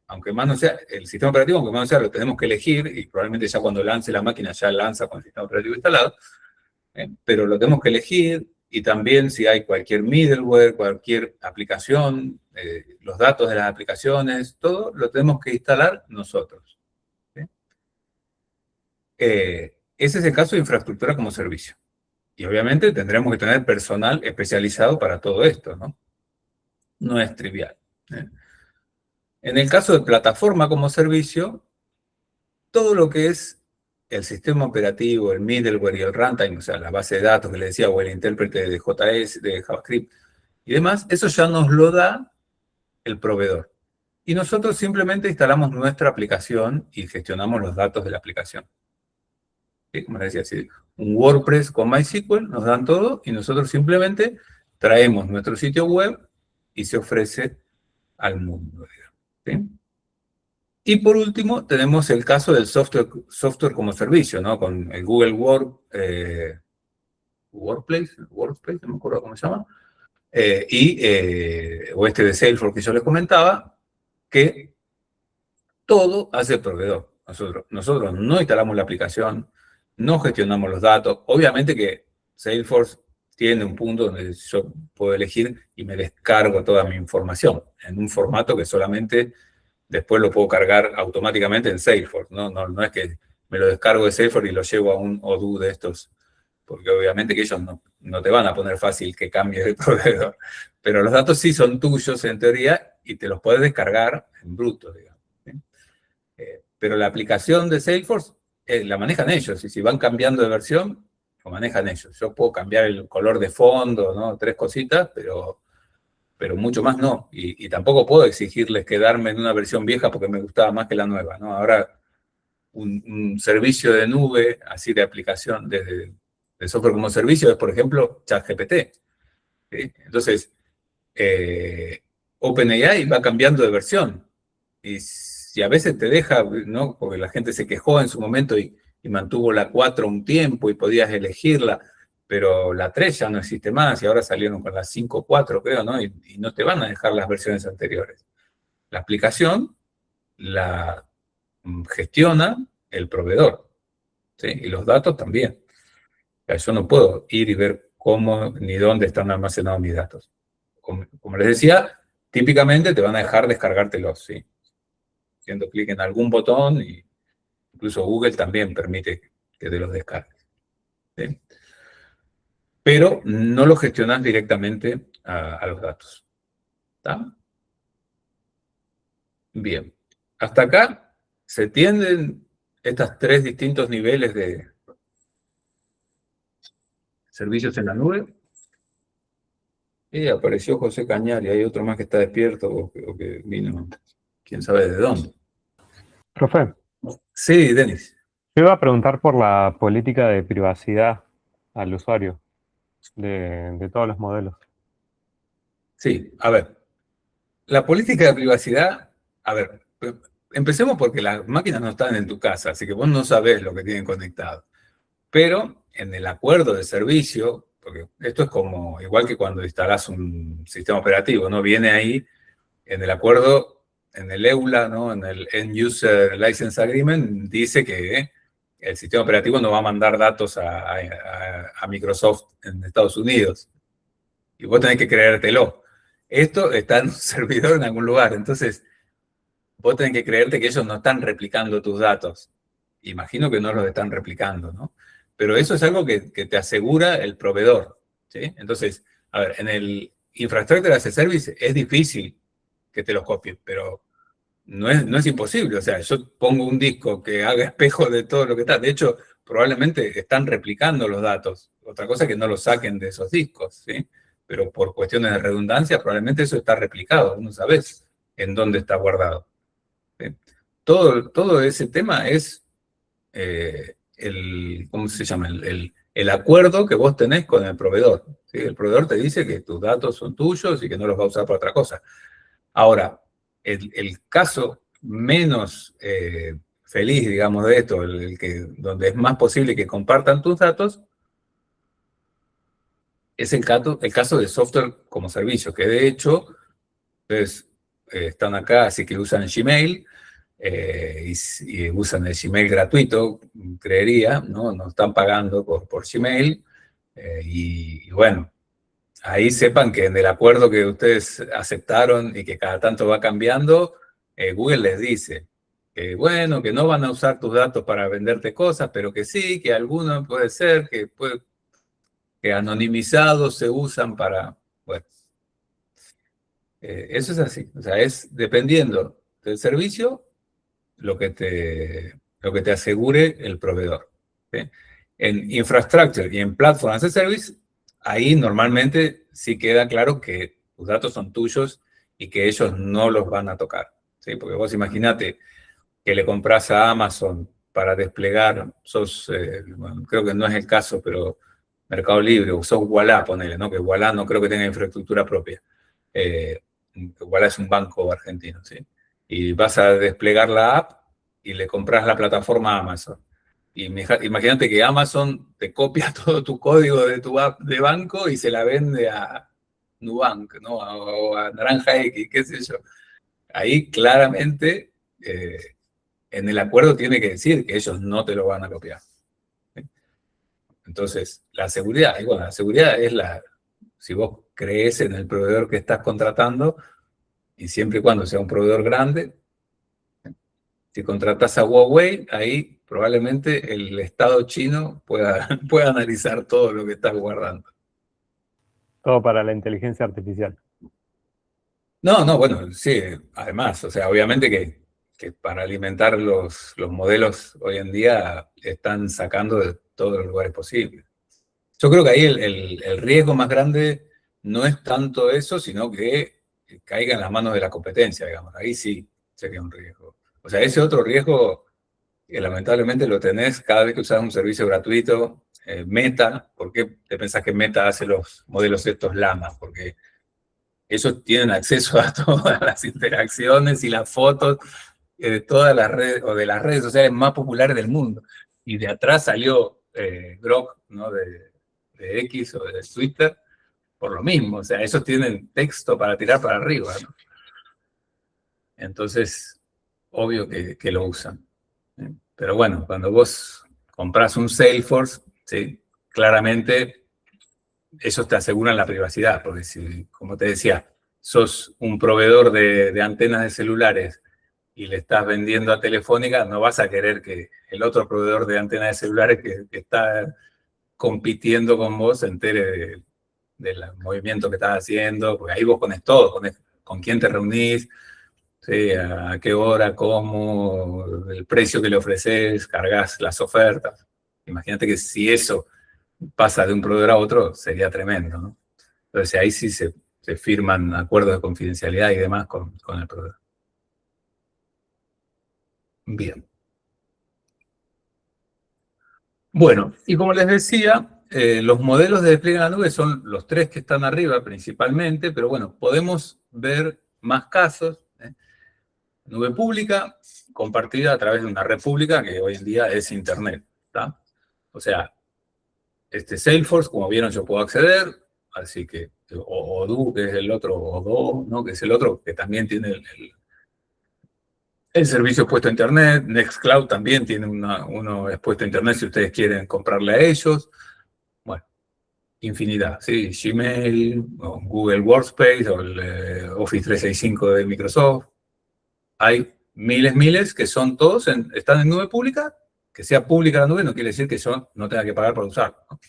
Aunque más no sea, el sistema operativo, aunque más no sea, lo tenemos que elegir, y probablemente ya cuando lance la máquina ya lanza con el sistema operativo instalado, pero lo tenemos que elegir, y también si hay cualquier middleware, cualquier aplicación, los datos de las aplicaciones, todo lo tenemos que instalar nosotros. ¿Sí? Ese es el caso de infraestructura como servicio. Y obviamente tendremos que tener personal especializado para todo esto, ¿no? No es trivial. En el caso de plataforma como servicio, todo lo que es el sistema operativo, el middleware y el runtime, o sea, la base de datos que le decía, o el intérprete de JS, de JavaScript y demás, eso ya nos lo da el proveedor. Y nosotros simplemente instalamos nuestra aplicación y gestionamos los datos de la aplicación. ¿Sí? Como les decía, si un WordPress con MySQL nos dan todo, y nosotros simplemente traemos nuestro sitio web y se ofrece al mundo, ¿sí? Y por último, tenemos el caso del software como servicio, ¿no? Con el Google Workplace, no me acuerdo cómo se llama, o este de Salesforce que yo les comentaba, que todo hace el proveedor. Nosotros no instalamos la aplicación, no gestionamos los datos. Obviamente que Salesforce tiene un punto donde yo puedo elegir y me descargo toda mi información en un formato que solamente después lo puedo cargar automáticamente en Salesforce. No es que me lo descargo de Salesforce y lo llevo a un Odoo de estos, porque obviamente que ellos no te van a poner fácil que cambies de proveedor. Pero los datos sí son tuyos en teoría y te los puedes descargar en bruto, digamos. pero la aplicación de Salesforce la manejan ellos, y si van cambiando de versión, lo manejan ellos. Yo puedo cambiar el color de fondo, ¿no? 3 cositas, pero mucho más no. Y tampoco puedo exigirles quedarme en una versión vieja porque me gustaba más que la nueva, ¿no? Ahora, un servicio de nube, así de aplicación, de software como servicio, es, por ejemplo, ChatGPT. ¿Sí? Entonces, OpenAI va cambiando de versión. Y si a veces te deja, ¿no? Porque la gente se quejó en su momento y mantuvo la 4 un tiempo y podías elegirla, pero la 3 ya no existe más y ahora salieron con la 5.4, creo, ¿no? Y no te van a dejar las versiones anteriores. La aplicación la gestiona el proveedor, ¿sí? Y los datos también. O sea, yo no puedo ir y ver cómo ni dónde están almacenados mis datos. Como les decía, típicamente te van a dejar descargártelos, ¿sí? Haciendo clic en algún botón, y incluso Google también permite que te los descargues, ¿sí? Pero no lo gestionas directamente a los datos. ¿Está? Bien. Hasta acá se tienden estos 3 distintos niveles de servicios en la nube. Y apareció José Cañari, hay otro más que está despierto o que vino, quién sabe de dónde. Profe, Sí, Denis. yo iba a preguntar por la política de privacidad al usuario de todos los modelos. Sí, a ver. La política de privacidad, a ver, empecemos porque las máquinas no están en tu casa, así que vos no sabés lo que tienen conectado. Pero en el acuerdo de servicio, porque esto es como, igual que cuando instalás un sistema operativo, ¿no? Viene ahí en el acuerdo, en el EULA, ¿no? En el End User License Agreement, dice que el sistema operativo no va a mandar datos a Microsoft en Estados Unidos. Y vos tenés que creértelo. Esto está en un servidor en algún lugar, entonces vos tenés que creerte que ellos no están replicando tus datos. Imagino que no los están replicando, ¿no? Pero eso es algo que te asegura el proveedor, ¿sí? Entonces, a ver, en el Infrastructure as a Service es difícil que te los copien, pero no es imposible. O sea, yo pongo un disco que haga espejo de todo lo que está. De hecho, probablemente están replicando los datos. Otra cosa es que no los saquen de esos discos, ¿sí? Pero por cuestiones de redundancia, probablemente eso está replicado. No sabes en dónde está guardado. ¿Sí? Todo ese tema es ¿cómo se llama? El acuerdo que vos tenés con el proveedor, ¿sí? El proveedor te dice que tus datos son tuyos y que no los va a usar para otra cosa. Ahora, el caso menos feliz, digamos, de esto, donde es más posible que compartan tus datos, es el caso de software como servicio, que de hecho, ustedes están acá, así que usan Gmail, y usan el Gmail gratuito, creería, ¿no? No están pagando por Gmail, y bueno, ahí sepan que en el acuerdo que ustedes aceptaron y que cada tanto va cambiando, Google les dice que bueno, que no van a usar tus datos para venderte cosas, pero que sí, que algunos puede ser, que anonimizados se usan para, bueno, eso es así, o sea, es dependiendo del servicio lo que te asegure el proveedor, ¿sí? En Infrastructure y en Platform as a Service, ahí normalmente sí queda claro que tus datos son tuyos y que ellos no los van a tocar, ¿sí? Porque vos imaginate que le compras a Amazon para desplegar, bueno, creo que no es el caso, pero Mercado Libre, o sos Ualá, ponele, ¿no? Que Ualá no creo que tenga infraestructura propia. Eh, Ualá es un banco argentino, ¿sí? Y vas a desplegar la app y le compras la plataforma a Amazon. Y imagínate que Amazon te copia todo tu código de tu app de banco y se la vende a Nubank, ¿no? O a Naranja X, qué sé yo. Ahí claramente en el acuerdo tiene que decir que ellos no te lo van a copiar. ¿Sí? Entonces, la seguridad, y bueno, la seguridad es si vos crees en el proveedor que estás contratando, y siempre y cuando sea un proveedor grande, si contratas a Huawei, ahí probablemente el Estado chino pueda analizar todo lo que estás guardando. Todo para la inteligencia artificial. No, bueno, sí, además, o sea, obviamente que que para alimentar los modelos hoy en día están sacando de todos los lugares posibles. Yo creo que ahí el riesgo más grande no es tanto eso, sino que caiga en las manos de la competencia, digamos. Ahí sí sería un riesgo. O sea, ese otro riesgo que lamentablemente lo tenés cada vez que usas un servicio gratuito, Meta. ¿Por qué te pensás que Meta hace los modelos estos Llama? Porque ellos tienen acceso a todas las interacciones y las fotos de todas las redes, o de las redes sociales más populares del mundo. Y de atrás salió Grok, ¿no? de X o de Twitter, por lo mismo. O sea, esos tienen texto para tirar para arriba, ¿no? Entonces, obvio que lo usan. Pero bueno, cuando vos compras un Salesforce, ¿sí? Claramente ellos te aseguran la privacidad, porque si, como te decía, sos un proveedor de antenas de celulares y le estás vendiendo a Telefónica, no vas a querer que el otro proveedor de antenas de celulares que está compitiendo con vos se entere del movimiento que estás haciendo, porque ahí vos pones todo, pones con quién te reunís, ¿sí? A qué hora, cómo, el precio que le ofreces, cargas las ofertas. Imagínate que si eso pasa de un proveedor a otro, sería tremendo, ¿no? Entonces ahí sí se firman acuerdos de confidencialidad y demás con el proveedor. Bien. Bueno, y como les decía, los modelos de despliegue en la nube son los tres que están arriba principalmente, pero bueno, podemos ver más casos. Nube pública compartida a través de una red pública que hoy en día es Internet, ¿tá? O sea, Salesforce, como vieron, yo puedo acceder, así que, o Odoo, que es el otro, Odoo, ¿no? Que es el otro, que también tiene el servicio expuesto a Internet. Nextcloud también tiene uno expuesto a Internet si ustedes quieren comprarle a ellos. Bueno, infinidad, ¿sí? Gmail, o Google Workspace, o el Office 365 de Microsoft. Hay miles que son todos, están en nube pública. Que sea pública la nube no quiere decir que yo no tenga que pagar por usarlo, ¿no?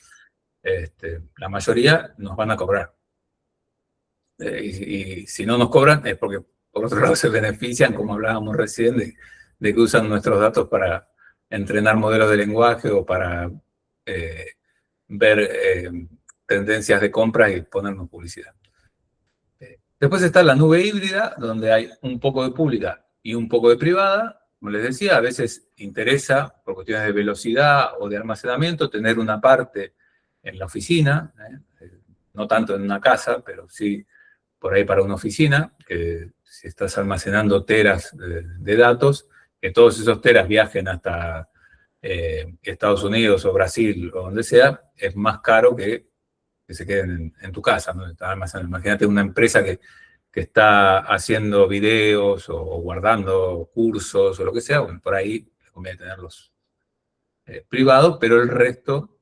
La mayoría nos van a cobrar. Y si no nos cobran es porque, por otro lado, se benefician, como hablábamos recién, de que usan nuestros datos para entrenar modelos de lenguaje o para ver tendencias de compra y ponernos publicidad. Después está la nube híbrida, donde hay un poco de pública y un poco de privada. Como les decía, a veces interesa, por cuestiones de velocidad o de almacenamiento, tener una parte en la oficina, no tanto en una casa, pero sí por ahí para una oficina, que si estás almacenando teras de datos, que todos esos teras viajen hasta Estados Unidos o Brasil o donde sea, es más caro que se queden en tu casa, ¿no? Imagínate una empresa que está haciendo videos o guardando cursos o lo que sea, bueno, por ahí conviene tenerlos privados, pero el resto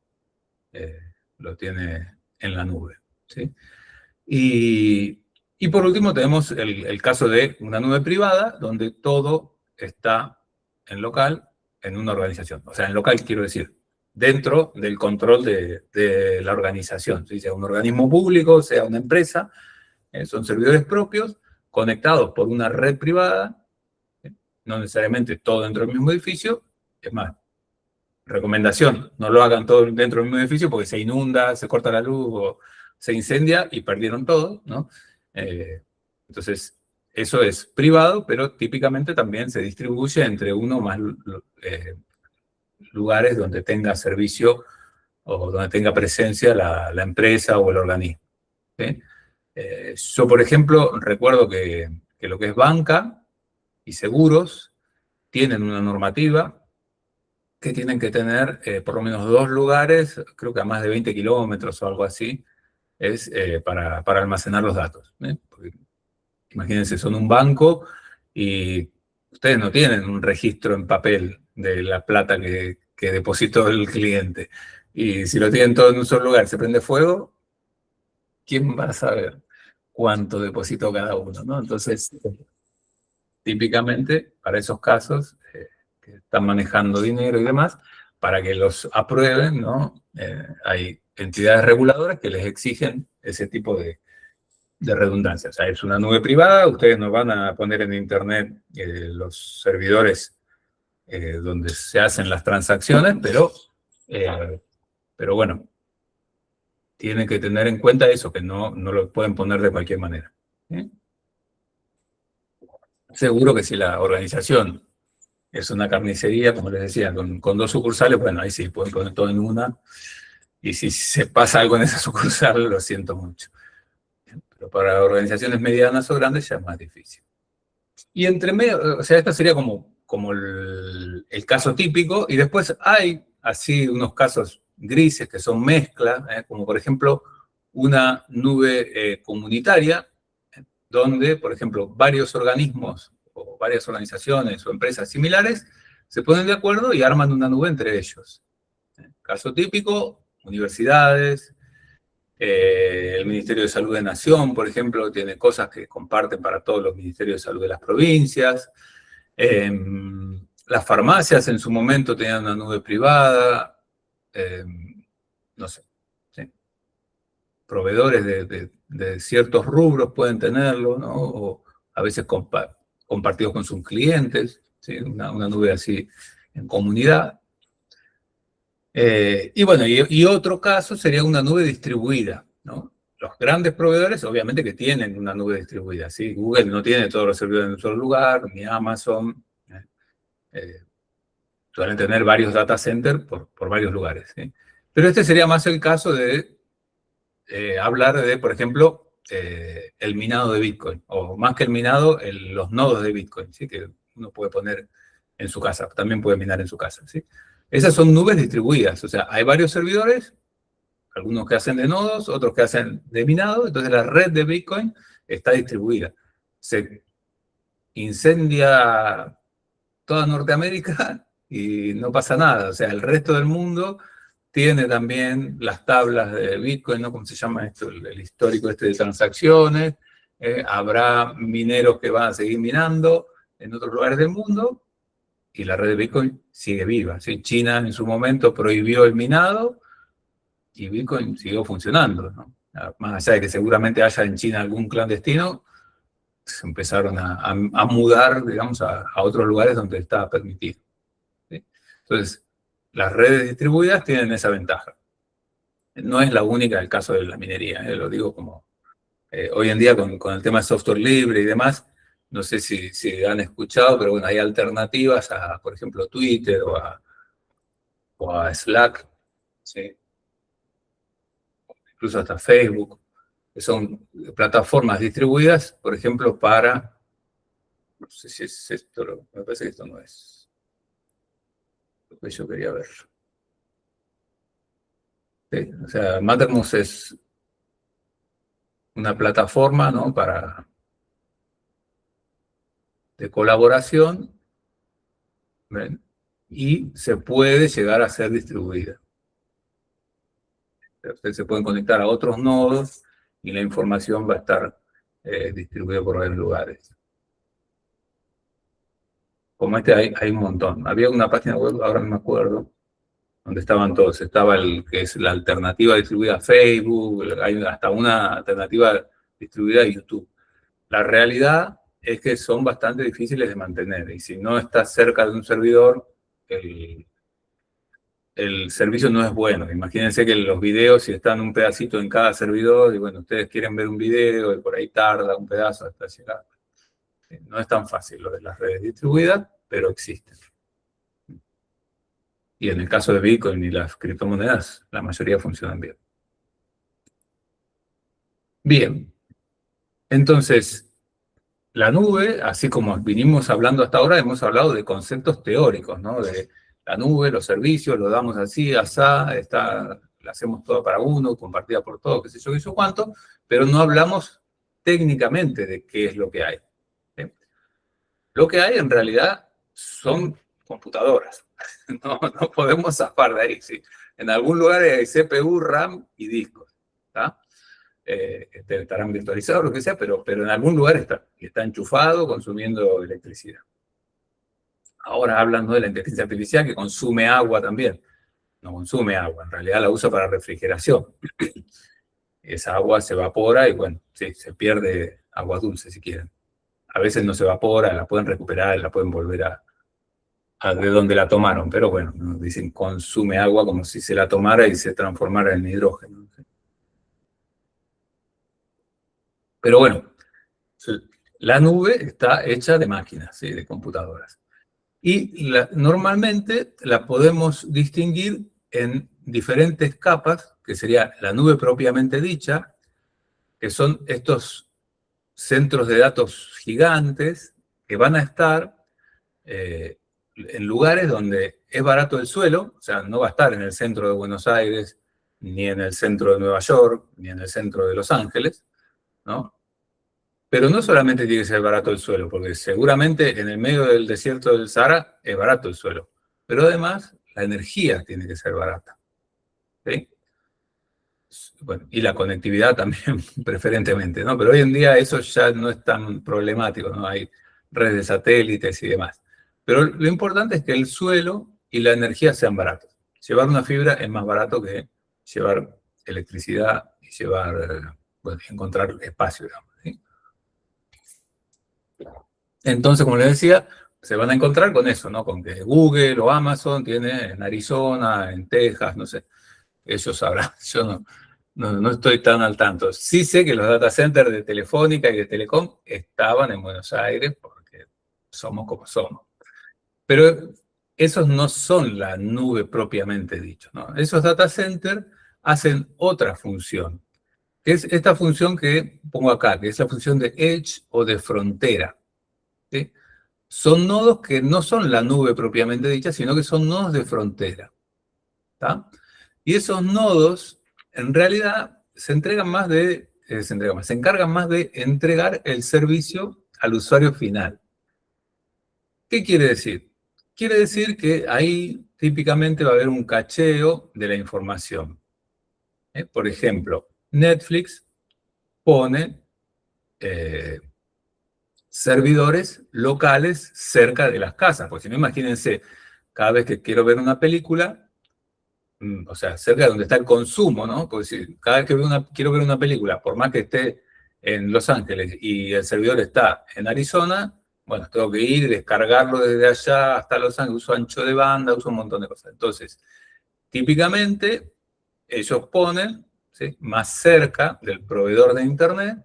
lo tiene en la nube, ¿sí? Y por último tenemos el caso de una nube privada, donde todo está en local, en una organización. O sea, en local quiero decir, dentro del control de la organización, ¿sí? Sea un organismo público, sea una empresa, son servidores propios, conectados por una red privada, no necesariamente todo dentro del mismo edificio. Es más, recomendación, no lo hagan todo dentro del mismo edificio porque se inunda, se corta la luz o se incendia y perdieron todo, ¿no? Entonces, eso es privado, pero típicamente también se distribuye entre uno o más lugares donde tenga servicio o donde tenga presencia la empresa o el organismo, ¿sí? Yo, por ejemplo, recuerdo que lo que es banca y seguros tienen una normativa que tienen que tener por lo menos 2 lugares, creo que a más de 20 kilómetros o algo así, es para almacenar los datos, ¿eh? Porque, imagínense, son un banco y ustedes no tienen un registro en papel de la plata que depositó el cliente. Y si lo tienen todo en un solo lugar, se prende fuego, ¿quién va a saber cuánto depositó cada uno, ¿no? Entonces, típicamente, para esos casos, que están manejando dinero y demás, para que los aprueben, ¿no? Hay entidades reguladoras que les exigen ese tipo de de redundancia. O sea, es una nube privada, ustedes nos van a poner en internet los servidores donde se hacen las transacciones, pero bueno, tienen que tener en cuenta eso, que no lo pueden poner de cualquier manera. ¿Sí? Seguro que si la organización es una carnicería, como les decía, con 2 sucursales, bueno, ahí sí, pueden poner todo en una, y si se pasa algo en esa sucursal, lo siento mucho. Pero para organizaciones medianas o grandes ya es más difícil. Y entre medio, o sea, esto sería como el caso típico, y después hay así unos casos grises que son mezcla, como por ejemplo una nube comunitaria, donde, por ejemplo, varios organismos o varias organizaciones o empresas similares se ponen de acuerdo y arman una nube entre ellos. Caso típico, universidades, el Ministerio de Salud de Nación, por ejemplo, tiene cosas que comparten para todos los ministerios de salud de las provincias. Las farmacias en su momento tenían una nube privada. No sé. ¿Sí? Proveedores de ciertos rubros pueden tenerlo, ¿no? O a veces compartidos con sus clientes, ¿sí? Una nube así en comunidad. Y bueno, y otro caso sería una nube distribuida, ¿no? Los grandes proveedores, obviamente que tienen una nube distribuida, ¿sí? Google no tiene todos los servidores en un solo lugar, ni Amazon. Suelen tener varios data centers por varios lugares, ¿sí? Pero este sería más el caso de hablar de, por ejemplo, el minado de Bitcoin, o más que el minado, los nodos de Bitcoin, ¿sí? Que uno puede poner en su casa, también puede minar en su casa, ¿sí? Esas son nubes distribuidas, o sea, hay varios servidores, algunos que hacen de nodos, otros que hacen de minado, entonces la red de Bitcoin está distribuida. Se incendia toda Norteamérica y no pasa nada, o sea, el resto del mundo tiene también las tablas de Bitcoin, ¿no? ¿Cómo se llama esto? El histórico de transacciones, habrá mineros que van a seguir minando en otros lugares del mundo, y la red de Bitcoin sigue viva. ¿Sí? China en su momento prohibió el minado y Bitcoin siguió funcionando, ¿no? Más allá de que seguramente haya en China algún clandestino, se empezaron a mudar, digamos, a otros lugares donde estaba permitido. ¿Sí? Entonces, las redes distribuidas tienen esa ventaja. No es la única el caso de la minería, lo digo como hoy en día con el tema de software libre y demás. No sé si han escuchado, pero bueno, hay alternativas a, por ejemplo, Twitter o a Slack, ¿sí? Incluso hasta Facebook, que son plataformas distribuidas, por ejemplo, para, no sé si es esto, me parece que esto no es lo que yo quería ver. Sí, o sea, Mattermost es una plataforma, ¿no? de colaboración, ¿ven? Y se puede llegar a ser distribuida. Ustedes se pueden conectar a otros nodos y la información va a estar distribuida por varios lugares. Como este hay un montón. Había una página web, ahora no me acuerdo, donde estaban todos. Estaba el que es la alternativa distribuida a Facebook, hay hasta una alternativa distribuida a YouTube. La realidad es que son bastante difíciles de mantener, y si no estás cerca de un servidor, el servicio no es bueno. Imagínense que los videos, si están un pedacito en cada servidor, y bueno, ustedes quieren ver un video y por ahí tarda un pedazo hasta llegar. No es tan fácil lo de las redes distribuidas, pero existen. Y en el caso de Bitcoin y las criptomonedas, la mayoría funcionan bien. Bien. Entonces, la nube, así como vinimos hablando hasta ahora, hemos hablado de conceptos teóricos, ¿no? De la nube, los servicios, lo damos así, asá, la hacemos toda para uno, compartida por todos, qué sé yo, qué sé yo cuánto, pero no hablamos técnicamente de qué es lo que hay. ¿Sí? Lo que hay en realidad son computadoras. No podemos zafar de ahí, ¿sí? En algún lugar hay CPU, RAM y discos, ¿está? Estarán virtualizados, lo que sea, pero en algún lugar está enchufado, consumiendo electricidad. Ahora hablando de la inteligencia artificial, que consume agua también. No consume agua, en realidad la usa para refrigeración. esa agua se evapora y bueno, sí, se pierde agua dulce si quieren. A veces no se evapora, la pueden recuperar, la pueden volver a de donde la tomaron, pero bueno, ¿no? Dicen consume agua como si se la tomara y se transformara en hidrógeno. Pero bueno, la nube está hecha de máquinas, ¿sí? De computadoras. Y normalmente la podemos distinguir en diferentes capas, que sería la nube propiamente dicha, que son estos centros de datos gigantes que van a estar en lugares donde es barato el suelo, o sea, no va a estar en el centro de Buenos Aires, ni en el centro de Nueva York, ni en el centro de Los Ángeles, ¿no? Pero no solamente tiene que ser barato el suelo, porque seguramente en el medio del desierto del Sahara es barato el suelo, pero además la energía tiene que ser barata, ¿sí? Bueno, y la conectividad también, preferentemente, ¿no? Pero hoy en día eso ya no es tan problemático, ¿no? Hay redes de satélites y demás. Pero lo importante es que el suelo y la energía sean baratos. Llevar una fibra es más barato que llevar electricidad y bueno, encontrar espacio, digamos, ¿sí? Entonces, como les decía, se van a encontrar con eso, ¿no? Con que Google o Amazon tiene en Arizona, en Texas, no sé. Ellos sabrán, yo no estoy tan al tanto. Sí sé que los data centers de Telefónica y de Telecom estaban en Buenos Aires porque somos como somos. Pero esos no son la nube propiamente dicho, ¿no? Esos data centers hacen otra función, que es esta función que pongo acá, que es la función de edge o de frontera, ¿sí? Son nodos que no son la nube propiamente dicha, sino que son nodos de frontera, ¿tá? Y esos nodos, en realidad, se encargan más de entregar el servicio al usuario final. ¿Qué quiere decir? Quiere decir que ahí típicamente va a haber un cacheo de la información. Por ejemplo, Netflix pone servidores locales cerca de las casas, porque si no, imagínense, cada vez que quiero ver una película, o sea, cerca de donde está el consumo, ¿no? Porque si cada vez que quiero ver una película, por más que esté en Los Ángeles y el servidor está en Arizona, bueno, tengo que ir y descargarlo desde allá hasta Los Ángeles, uso ancho de banda, uso un montón de cosas. Entonces, típicamente, ellos ponen, ¿sí?, más cerca del proveedor de Internet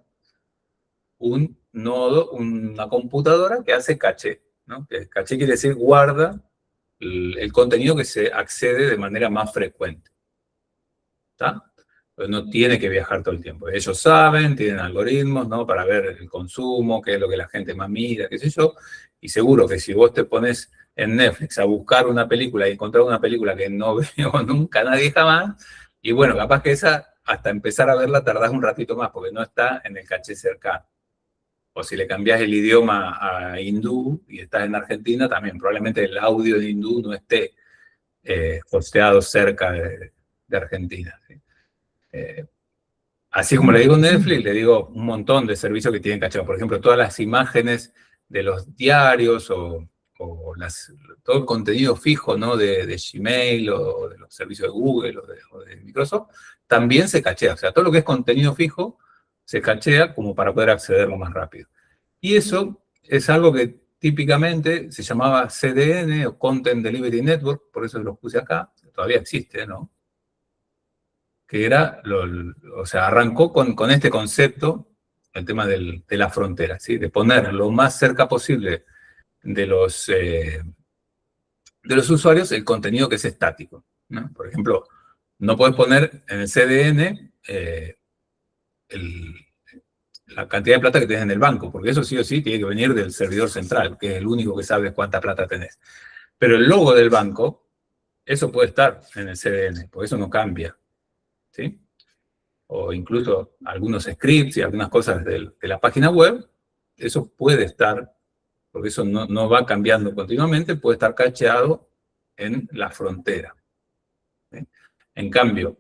un nodo, una computadora que hace caché, ¿no? Que caché quiere decir guarda el contenido que se accede de manera más frecuente. ¿Está? Pues no tiene que viajar todo el tiempo. Ellos saben, tienen algoritmos, ¿no?, para ver el consumo, qué es lo que la gente más mira, qué sé yo. Y seguro que si vos te pones en Netflix a buscar una película y encontrar una película que no veo nunca nadie jamás, y bueno, capaz que esa, hasta empezar a verla, tardás un ratito más, porque no está en el caché cercano. O si le cambiás el idioma a hindú y estás en Argentina, también probablemente el audio de hindú no esté hosteado cerca de Argentina, ¿sí? Así como le digo Netflix, le digo un montón de servicios que tienen cachado. Por ejemplo, todas las imágenes de los diarios o todo el contenido fijo, ¿no?, de Gmail o de los servicios de Google o de Microsoft, también se cachea. O sea, todo lo que es contenido fijo se cachea como para poder accederlo más rápido. Y eso es algo que típicamente se llamaba CDN o Content Delivery Network, por eso lo puse acá, todavía existe, ¿no? Que era, o sea, arrancó con este concepto, el tema de la frontera, ¿sí? De poner lo más cerca posible de los usuarios el contenido que es estático, ¿no? Por ejemplo, no puedes poner en el CDN la cantidad de plata que tenés en el banco, porque eso sí o sí tiene que venir del servidor central, que es el único que sabe cuánta plata tenés. Pero el logo del banco, eso puede estar en el CDN, porque eso no cambia, ¿sí? O incluso algunos scripts y algunas cosas de la página web, eso puede estar, porque eso no va cambiando continuamente, puede estar cacheado en la frontera, ¿sí? En cambio,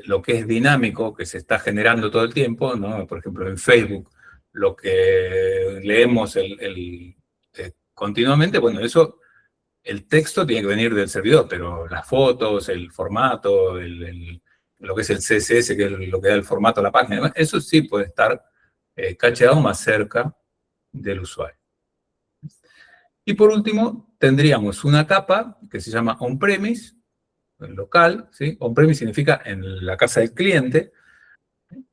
lo que es dinámico, que se está generando todo el tiempo, ¿no? Por ejemplo, en Facebook, lo que leemos continuamente, bueno, eso, el texto tiene que venir del servidor, pero las fotos, el formato, lo que es el CSS, que es lo que da el formato a la página, eso sí puede estar cacheado más cerca del usuario. Y por último, tendríamos una capa que se llama on-premise, local, ¿sí? On-premise significa en la casa del cliente,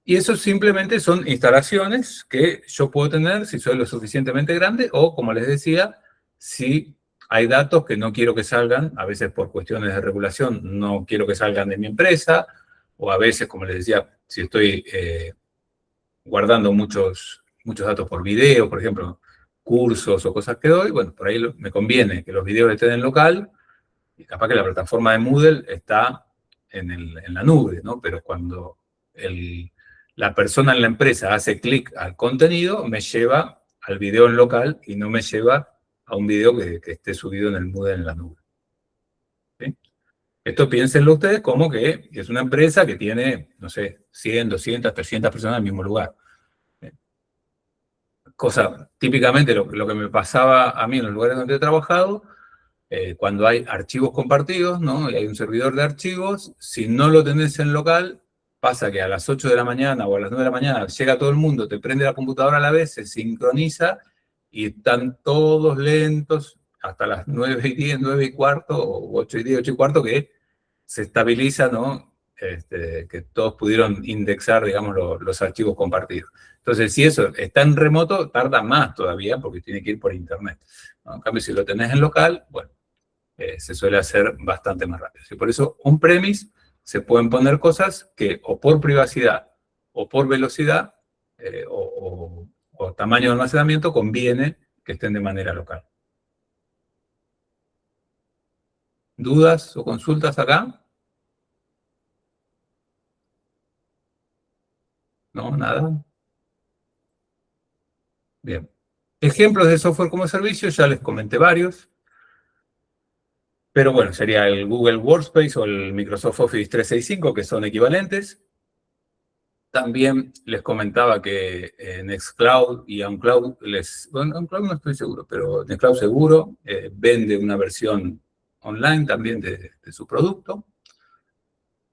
y eso simplemente son instalaciones que yo puedo tener si soy lo suficientemente grande o, como les decía, si hay datos que no quiero que salgan, a veces por cuestiones de regulación no quiero que salgan de mi empresa, o a veces, como les decía, si estoy guardando muchos datos por video, por ejemplo, cursos o cosas que doy, bueno, por ahí me conviene que los videos estén en local, y capaz que la plataforma de Moodle está en la nube, ¿no? Pero cuando la persona en la empresa hace clic al contenido, me lleva al video en local y no me lleva a un video que esté subido en el Moodle en la nube. ¿Sí? Esto piénsenlo ustedes como que es una empresa que tiene, no sé, 100, 200, 300 personas en el mismo lugar. Cosa, típicamente lo que me pasaba a mí en los lugares donde he trabajado, cuando hay archivos compartidos, ¿no? Y hay un servidor de archivos, si no lo tenés en local, pasa que a las 8 de la mañana o a las 9 de la mañana llega todo el mundo, te prende la computadora a la vez, se sincroniza y están todos lentos hasta las 9:10, 9:15, o 8:10, 8:15, que se estabiliza, ¿no? Que todos pudieron indexar, digamos, los archivos compartidos. Entonces, si eso está en remoto, tarda más todavía porque tiene que ir por internet, ¿no? En cambio, si lo tenés en local, bueno, se suele hacer bastante más rápido. Y por eso, on-premise se pueden poner cosas que o por privacidad o por velocidad o tamaño de almacenamiento conviene que estén de manera local. ¿Dudas o consultas acá? ¿No? ¿Nada? Bien. Ejemplos de software como servicio, ya les comenté varios. Pero bueno, sería el Google Workspace o el Microsoft Office 365, que son equivalentes. También les comentaba que Nextcloud y OnCloud, bueno, OnCloud no estoy seguro, pero Nextcloud seguro vende una versión online también de su producto.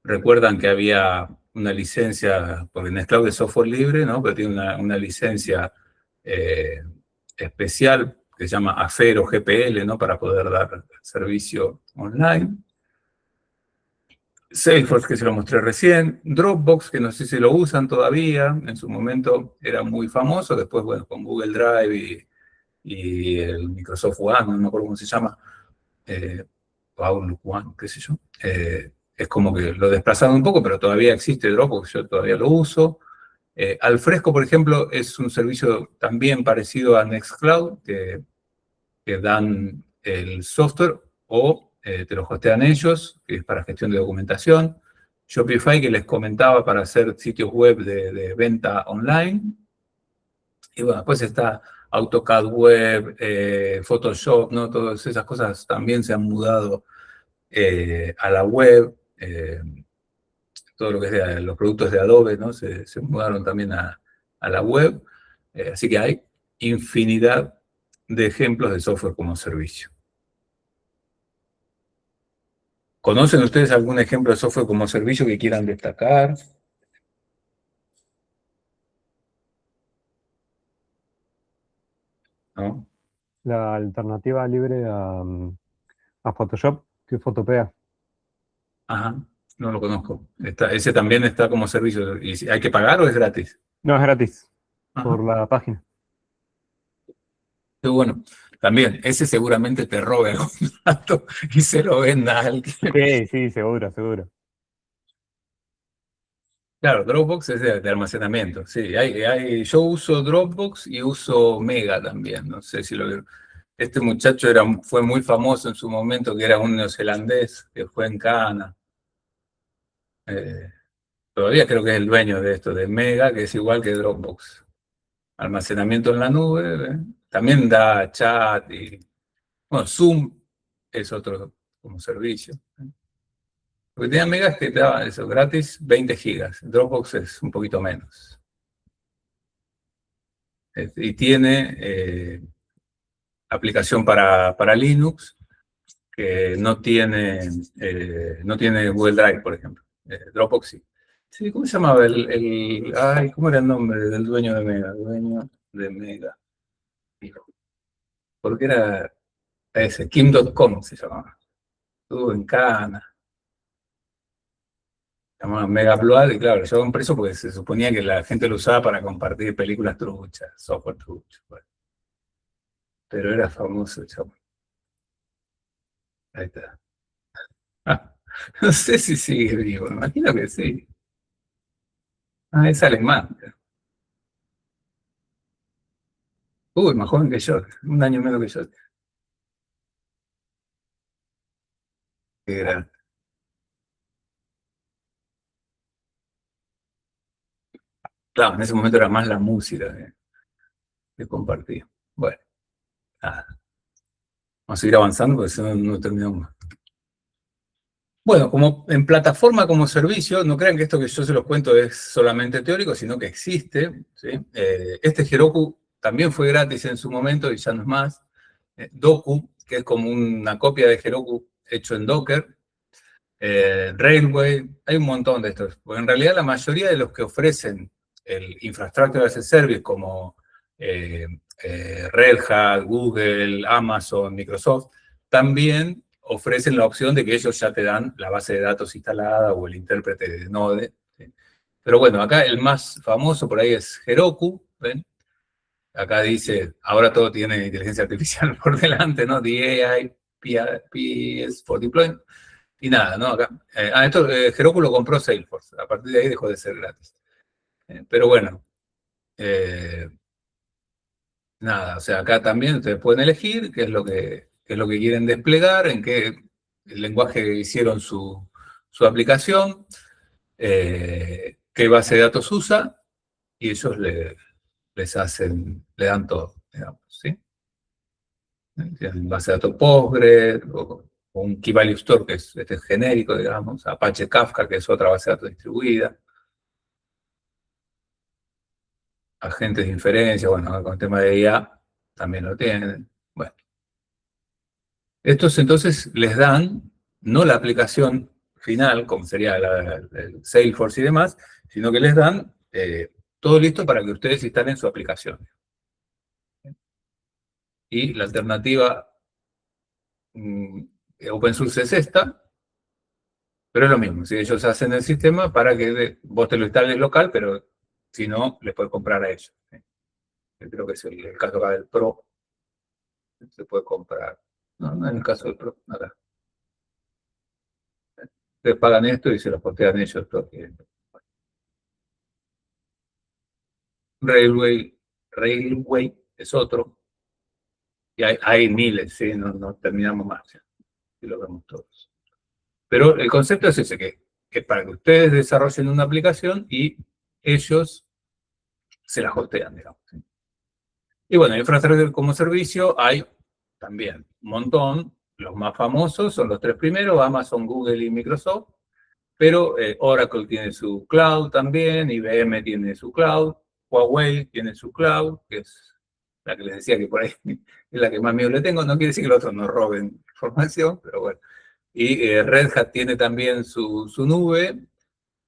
Recuerdan que había una licencia, porque Nextcloud es software libre, ¿no? Pero tiene una licencia especial que se llama Afero GPL, ¿no? Para poder dar servicio online. Salesforce, que se lo mostré recién. Dropbox, que no sé si lo usan todavía. En su momento era muy famoso. Después, bueno, con Google Drive y el Microsoft One, no me acuerdo cómo se llama, Outlook One, qué sé yo. Es como que lo desplazaron un poco, pero todavía existe Dropbox, yo todavía lo uso. Alfresco, por ejemplo, es un servicio también parecido a Nextcloud, que dan el software o te lo hostean ellos, que es para gestión de documentación. Shopify, que les comentaba, para hacer sitios web de venta online. Y bueno, después está AutoCAD Web, Photoshop, ¿no? Todas esas cosas también se han mudado a la web. Todo lo que es los productos de Adobe, ¿no? Se mudaron también a la web. Así que hay infinidad de ejemplos de software como servicio. ¿Conocen ustedes algún ejemplo de software como servicio que quieran destacar? ¿No? La alternativa libre a Photoshop, que es Photopea. Ajá, no lo conozco. Ese también está como servicio. ¿Y hay que pagar o es gratis? No, es gratis, Ajá. por la página. Qué bueno. También, ese seguramente te robe algún dato y se lo venda a alguien. Sí, sí, seguro, seguro. Claro, Dropbox es de almacenamiento. Sí, yo uso Dropbox y uso Mega también. No sé si lo vieron. Este muchacho fue muy famoso en su momento, que era un neozelandés que fue en Cana. Todavía creo que es el dueño de esto, de Mega, que es igual que Dropbox. Almacenamiento en la nube. También da chat y... Bueno, Zoom es otro como servicio. Lo que tenía Mega es que te daba eso, gratis, 20 gigas. Dropbox es un poquito menos. Y tiene aplicación para Linux, que no tiene Google Drive, por ejemplo. Dropbox sí. Sí, ¿cómo se llamaba ay, ¿cómo era el nombre del dueño de Mega? Dueño de Mega. Porque era ese, Kim.com se llamaba. Estuvo en Cana. Se llamaba Mega Upload, y claro, lo llevaban preso porque se suponía que la gente lo usaba para compartir películas truchas, software trucho. Bueno, pero era famoso el chabón. Ahí está. Ah, no sé si sigue vivo, me imagino que sí. Ah, es alemán. Uy, más joven que yo, un año menos que yo. Qué grande. Claro, en ese momento era más la música que compartía. Bueno, nada, vamos a seguir avanzando porque si no, no terminamos más. Bueno, como en plataforma como servicio, no crean que esto que yo se los cuento es solamente teórico, sino que existe. ¿Sí? Este Heroku también fue gratis en su momento y ya no es más. Doku, que es como una copia de Heroku hecho en Docker. Railway, hay un montón de estos. Porque en realidad la mayoría de los que ofrecen el Infrastructure as a Service como Red Hat, Google, Amazon, Microsoft, también ofrecen la opción de que ellos ya te dan la base de datos instalada o el intérprete de Node. ¿Sí? Pero bueno, acá el más famoso por ahí es Heroku, ¿ven? Acá dice, ahora todo tiene inteligencia artificial por delante, ¿no? DAI, PS for Deployment. Y nada, ¿no? Acá. Esto Heroku lo compró Salesforce. A partir de ahí dejó de ser gratis. Pero bueno, nada, o sea, acá también ustedes pueden elegir qué es lo que quieren desplegar, en qué lenguaje hicieron su aplicación, qué base de datos usa, y ellos le dan todo, digamos, ¿sí? Tienen base de datos Postgres, o un Key Value Store, que es este genérico, digamos, Apache Kafka, que es otra base de datos distribuida, agentes de inferencia, bueno, con el tema de IA también lo tienen. Bueno, estos entonces les dan, no la aplicación final, como sería el Salesforce y demás, sino que les dan todo listo para que ustedes instalen su aplicación. Y la alternativa open source es esta, pero es lo mismo. Si ellos hacen el sistema para que vos te lo instales local, pero si no, les puedes comprar a ellos. ¿Sí? Yo creo que es el caso acá del Pro, se puede comprar. No, no en el caso del Pro, nada. Ustedes pagan esto y se lo postean ellos. Porque Railway es otro. Y hay miles, ¿sí? No, no terminamos más. ¿Sí? Y lo vemos todos. Pero el concepto es ese, que para que ustedes desarrollen una aplicación y ellos se la hostean, digamos. ¿Sí? Y bueno, infraestructura como servicio hay también un montón. Los más famosos son los tres primeros, Amazon, Google y Microsoft. Pero Oracle tiene su cloud también, IBM tiene su cloud, Huawei tiene su cloud, que es la que les decía que por ahí es la que más miedo le tengo. No quiere decir que los otros no roben información, pero bueno. Y Red Hat tiene también su nube,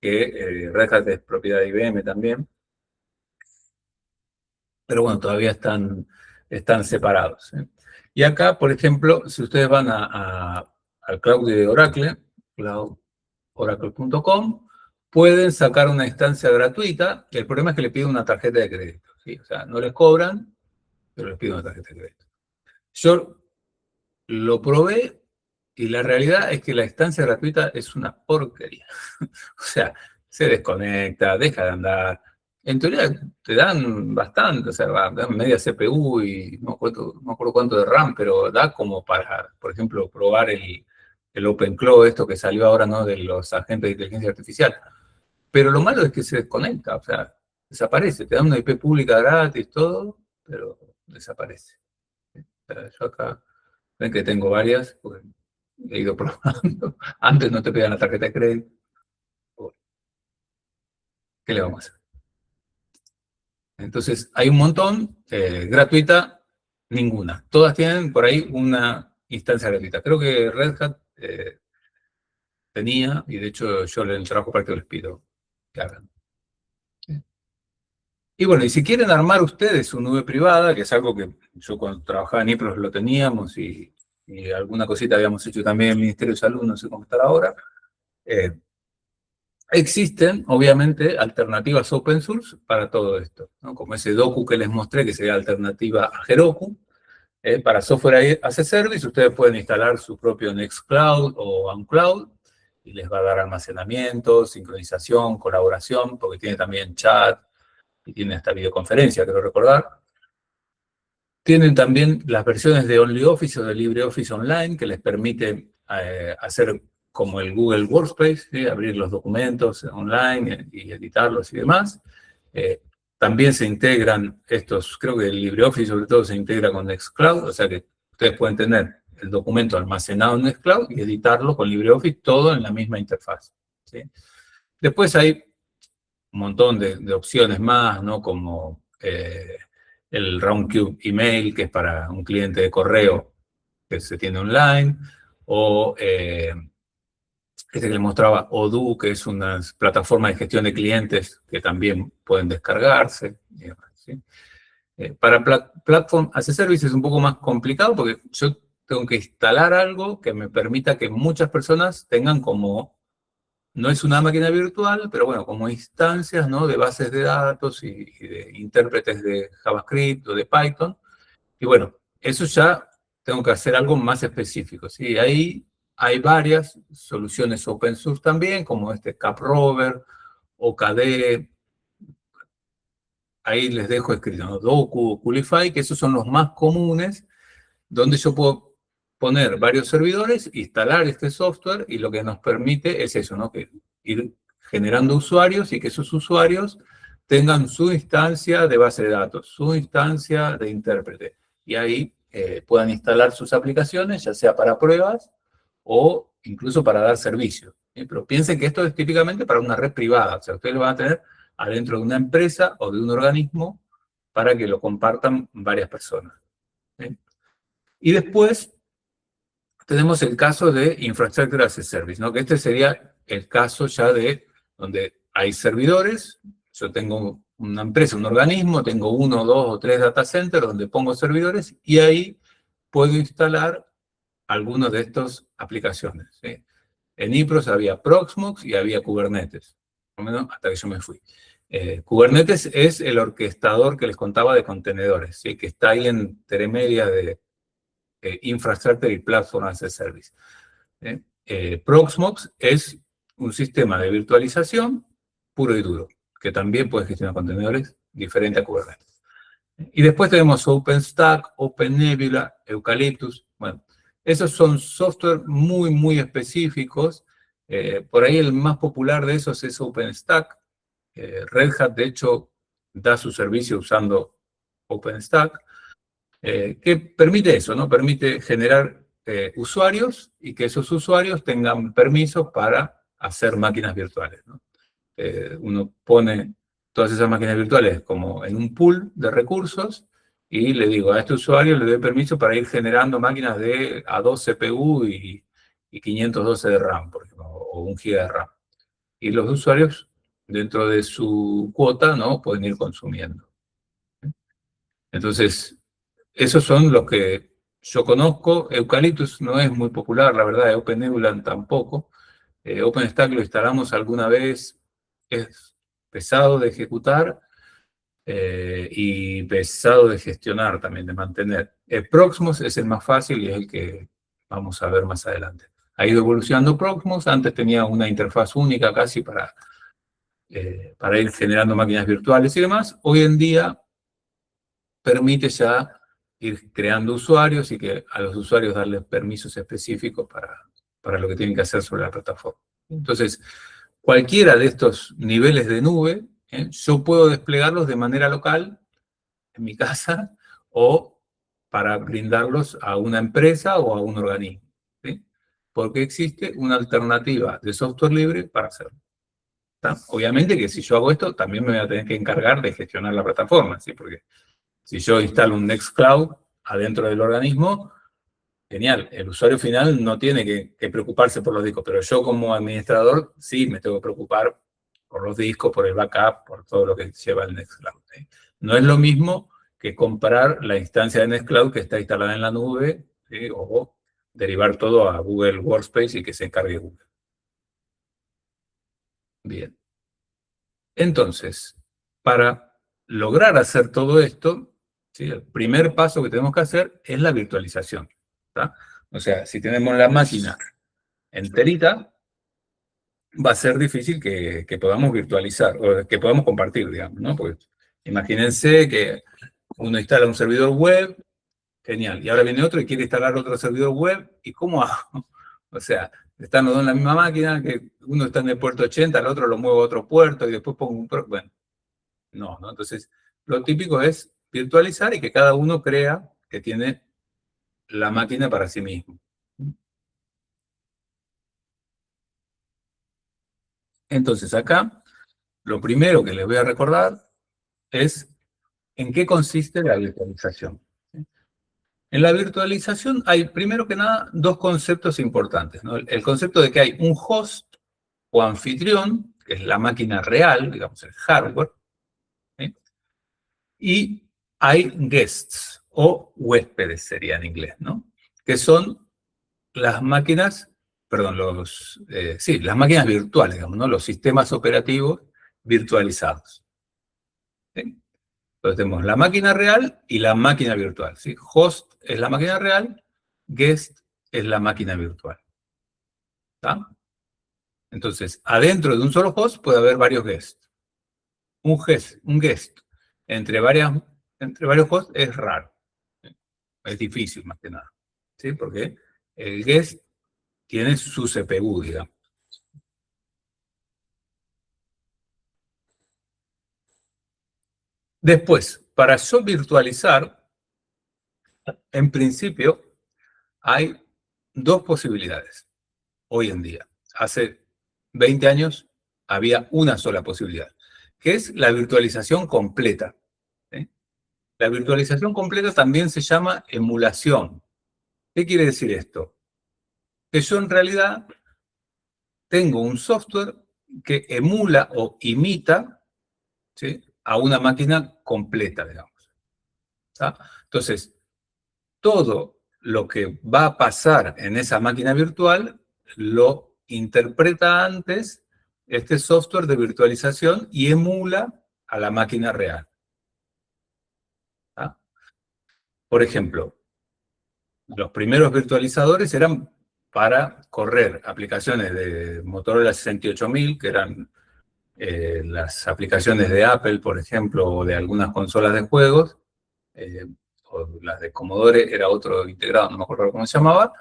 que Red Hat es propiedad de IBM también. Pero bueno, todavía están separados. ¿Eh? Y acá, por ejemplo, si ustedes van al cloud de Oracle, oracle.com, pueden sacar una instancia gratuita. El problema es que le piden una tarjeta de crédito. ¿Sí? O sea, no les cobran, pero les piden una tarjeta de crédito. Yo lo probé y la realidad es que la instancia gratuita es una porquería. O sea, se desconecta, deja de andar. En teoría te dan bastante, o sea, dan media CPU y no me acuerdo cuánto de RAM, pero da como para, por ejemplo, probar el OpenClaw, esto que salió ahora, ¿no? De los agentes de inteligencia artificial. Pero lo malo es que se desconecta, o sea, desaparece. Te dan una IP pública gratis, todo, pero desaparece. O sea, yo acá, ven que tengo varias, porque he ido probando. Antes no te pedían la tarjeta de crédito. Bueno, ¿qué le vamos a hacer? Entonces, hay un montón, gratuita, ninguna. Todas tienen por ahí una instancia gratuita. Creo que Red Hat tenía, y de hecho yo en el trabajo práctico les pido que hagan. Y bueno, y si quieren armar ustedes su nube privada, que es algo que yo cuando trabajaba en IPROS lo teníamos, y alguna cosita habíamos hecho también en el Ministerio de Salud, no sé cómo estar ahora, existen, obviamente, alternativas open source para todo esto, ¿no? Como ese Doku que les mostré, que sería alternativa a Heroku. Para software as a service, ustedes pueden instalar su propio Nextcloud o OnCloud, y les va a dar almacenamiento, sincronización, colaboración, porque tiene también chat, y tiene hasta videoconferencia, quiero recordar. Tienen también las versiones de OnlyOffice o de LibreOffice Online, que les permite hacer como el Google Workspace, ¿sí? Abrir los documentos online y editarlos y demás. También se integran estos, creo que el LibreOffice sobre todo se integra con Nextcloud, o sea que ustedes pueden tener el documento almacenado en Nextcloud y editarlo con LibreOffice, todo en la misma interfaz, ¿sí? Después hay un montón de opciones más, ¿no? Como el Roundcube Email, que es para un cliente de correo que se tiene online, o este que les mostraba, Odoo, que es una plataforma de gestión de clientes que también pueden descargarse. ¿Sí? Para Platform as a Service es un poco más complicado porque yo tengo que instalar algo que me permita que muchas personas tengan como, no es una máquina virtual, pero bueno, como instancias, ¿no? De bases de datos y de intérpretes de JavaScript o de Python. Y bueno, eso ya tengo que hacer algo más específico, ¿sí? Ahí hay varias soluciones open source también, como este CapRover, OKD. Ahí les dejo escrito, ¿no? Doku, Coolify, que esos son los más comunes, donde yo puedo poner varios servidores, instalar este software, y lo que nos permite es eso, ¿no? Que ir generando usuarios y que esos usuarios tengan su instancia de base de datos, su instancia de intérprete. Y ahí puedan instalar sus aplicaciones, ya sea para pruebas o incluso para dar servicio, ¿sí? Pero piensen que esto es típicamente para una red privada, o sea, ustedes lo van a tener adentro de una empresa o de un organismo para que lo compartan varias personas, ¿sí? Y después tenemos el caso de Infrastructure as a Service, ¿no? Que este sería el caso ya de donde hay servidores, yo tengo una empresa, un organismo, tengo 1, 2 o 3 data centers donde pongo servidores, y ahí puedo instalar algunas de estas aplicaciones, ¿sí? En IPROS había Proxmox y había Kubernetes, por lo menos hasta que yo me fui. Kubernetes es el orquestador que les contaba de contenedores, ¿sí? Que está ahí entre medias de Infrastructure y Platform as a Service. Proxmox es un sistema de virtualización puro y duro, que también puede gestionar contenedores diferente a Kubernetes. Y después tenemos OpenStack, OpenNebula, Eucalyptus. Bueno, esos son software muy, muy específicos. Por ahí el más popular de esos es OpenStack. Red Hat, de hecho, da su servicio usando OpenStack, que permite eso, ¿no? Permite generar usuarios y que esos usuarios tengan permisos para hacer máquinas virtuales, ¿no? Uno pone todas esas máquinas virtuales como en un pool de recursos y le digo a este usuario, le doy permiso para ir generando máquinas de A2 CPU y 512 de RAM, por ejemplo, o 1 GB de RAM. Y los usuarios, dentro de su cuota, ¿no? Pueden ir consumiendo. Entonces, esos son los que yo conozco. Eucalyptus no es muy popular, la verdad, OpenNebula tampoco. OpenStack lo instalamos alguna vez, es pesado de ejecutar y pesado de gestionar también, de mantener. Proxmox es el más fácil y es el que vamos a ver más adelante. Ha ido evolucionando Proxmox, antes tenía una interfaz única casi para ir generando máquinas virtuales y demás. Hoy en día permite ya ir creando usuarios y que a los usuarios darles permisos específicos para lo que tienen que hacer sobre la plataforma. Entonces, cualquiera de estos niveles de nube, yo puedo desplegarlos de manera local en mi casa o para brindarlos a una empresa o a un organismo, ¿sí? Porque existe una alternativa de software libre para hacerlo. ¿Está? Obviamente que si yo hago esto, también me voy a tener que encargar de gestionar la plataforma, ¿sí? Porque si yo instalo un Nextcloud adentro del organismo, genial. El usuario final no tiene que preocuparse por los discos, pero yo como administrador sí me tengo que preocupar por los discos, por el backup, por todo lo que lleva el Nextcloud. ¿Sí? No es lo mismo que comprar la instancia de Nextcloud que está instalada en la nube, ¿sí? O derivar todo a Google Workspace y que se encargue Google. Bien. Entonces, para lograr hacer todo esto, ¿sí? El primer paso que tenemos que hacer es la virtualización. ¿Tá? O sea, si tenemos la máquina enterita, va a ser difícil que podamos virtualizar, o que podamos compartir, digamos, ¿no? Porque imagínense que uno instala un servidor web, genial, y ahora viene otro y quiere instalar otro servidor web, ¿y cómo hago? O sea, están los dos en la misma máquina, que uno está en el puerto 80, el otro lo muevo a otro puerto, y después pongo un puerto, bueno, no, ¿no? Entonces, lo típico es virtualizar y que cada uno crea que tiene la máquina para sí mismo. Entonces, acá, lo primero que les voy a recordar es en qué consiste la virtualización. En la virtualización hay, primero que nada, dos conceptos importantes, ¿no? El concepto de que hay un host o anfitrión, que es la máquina real, digamos, el hardware, ¿sí? Y hay guests, o huéspedes sería en inglés, ¿no? Que son las máquinas, perdón, sí, las máquinas virtuales, digamos, ¿no? Los sistemas operativos virtualizados. ¿Sí? Entonces tenemos la máquina real y la máquina virtual. ¿Sí? Host es la máquina real, guest es la máquina virtual. ¿Tá? Entonces, adentro de un solo host puede haber varios guests. Un guest entre varios hosts es raro. Es difícil, más que nada. ¿Sí? Porque el guest tiene su CPU, digamos. Después, para yo virtualizar, en principio, hay dos posibilidades hoy en día. Hace 20 años había una sola posibilidad, que es la virtualización completa. ¿Sí? La virtualización completa también se llama emulación. ¿Qué quiere decir esto? Que yo en realidad tengo un software que emula o imita, ¿sí?, a una máquina completa, digamos. ¿Tá? Entonces, todo lo que va a pasar en esa máquina virtual lo interpreta antes este software de virtualización y emula a la máquina real. ¿Tá? Por ejemplo, los primeros virtualizadores eran para correr aplicaciones de Motorola 68000, que eran las aplicaciones de Apple, por ejemplo, o de algunas consolas de juegos, o las de Commodore, era otro integrado, no me acuerdo cómo se llamaba,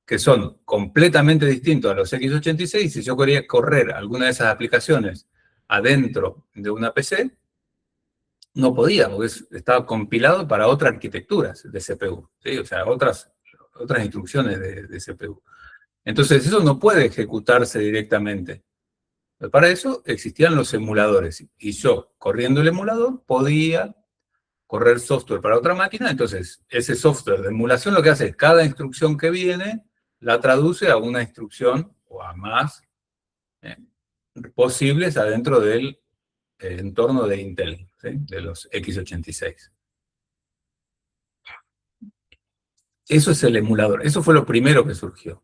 que son completamente distintos a los x86. Si yo quería correr alguna de esas aplicaciones adentro de una PC, no podía, porque estaba compilado para otras arquitecturas de CPU, ¿sí? O sea, otras instrucciones de CPU. Entonces, eso no puede ejecutarse directamente. Para eso existían los emuladores. Y yo, corriendo el emulador, podía correr software para otra máquina. Entonces, ese software de emulación lo que hace es cada instrucción que viene, la traduce a una instrucción o a más eh, posibles adentro del entorno de Intel, ¿sí?, de los x86. Eso es el emulador. Eso fue lo primero que surgió.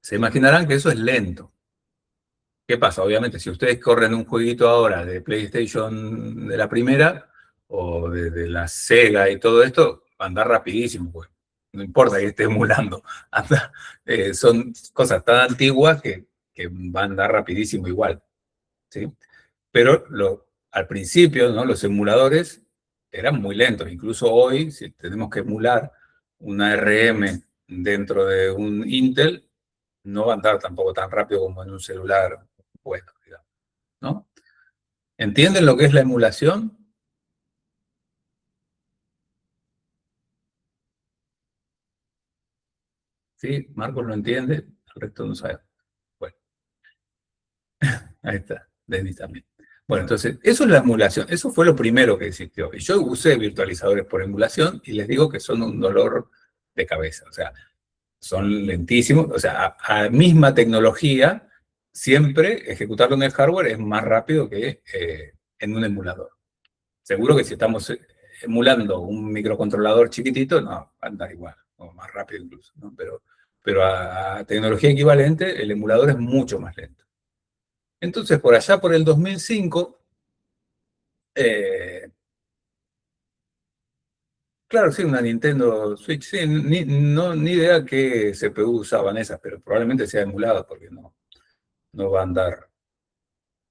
Se imaginarán que eso es lento. ¿Qué pasa? Obviamente, si ustedes corren un jueguito ahora de PlayStation de la primera, o de la Sega y todo esto, va a andar rapidísimo, pues. No importa que esté emulando. Anda, son cosas tan antiguas que van a andar rapidísimo igual. ¿Sí? Pero al principio, ¿no?, los emuladores eran muy lentos. Incluso hoy, si tenemos que emular una ARM dentro de un Intel, no va a andar tampoco tan rápido como en un celular bueno, digamos, ¿no? ¿Entienden lo que es la emulación? ¿Sí? Marcos lo entiende, el resto no sabe. Bueno, ahí está, Denis también. Bueno, entonces, eso es la emulación, eso fue lo primero que existió. Y yo usé virtualizadores por emulación y les digo que son un dolor de cabeza. O sea, son lentísimos. O sea, a misma tecnología, siempre ejecutarlo en el hardware es más rápido que en un emulador. Seguro que si estamos emulando un microcontrolador chiquitito, no, va a andar igual, o más rápido incluso, ¿no? Pero a tecnología equivalente, el emulador es mucho más lento. Entonces, por allá por el 2005, claro, sí, una Nintendo Switch, sí, ni idea qué CPU usaban esas, pero probablemente sea emulada porque no va a andar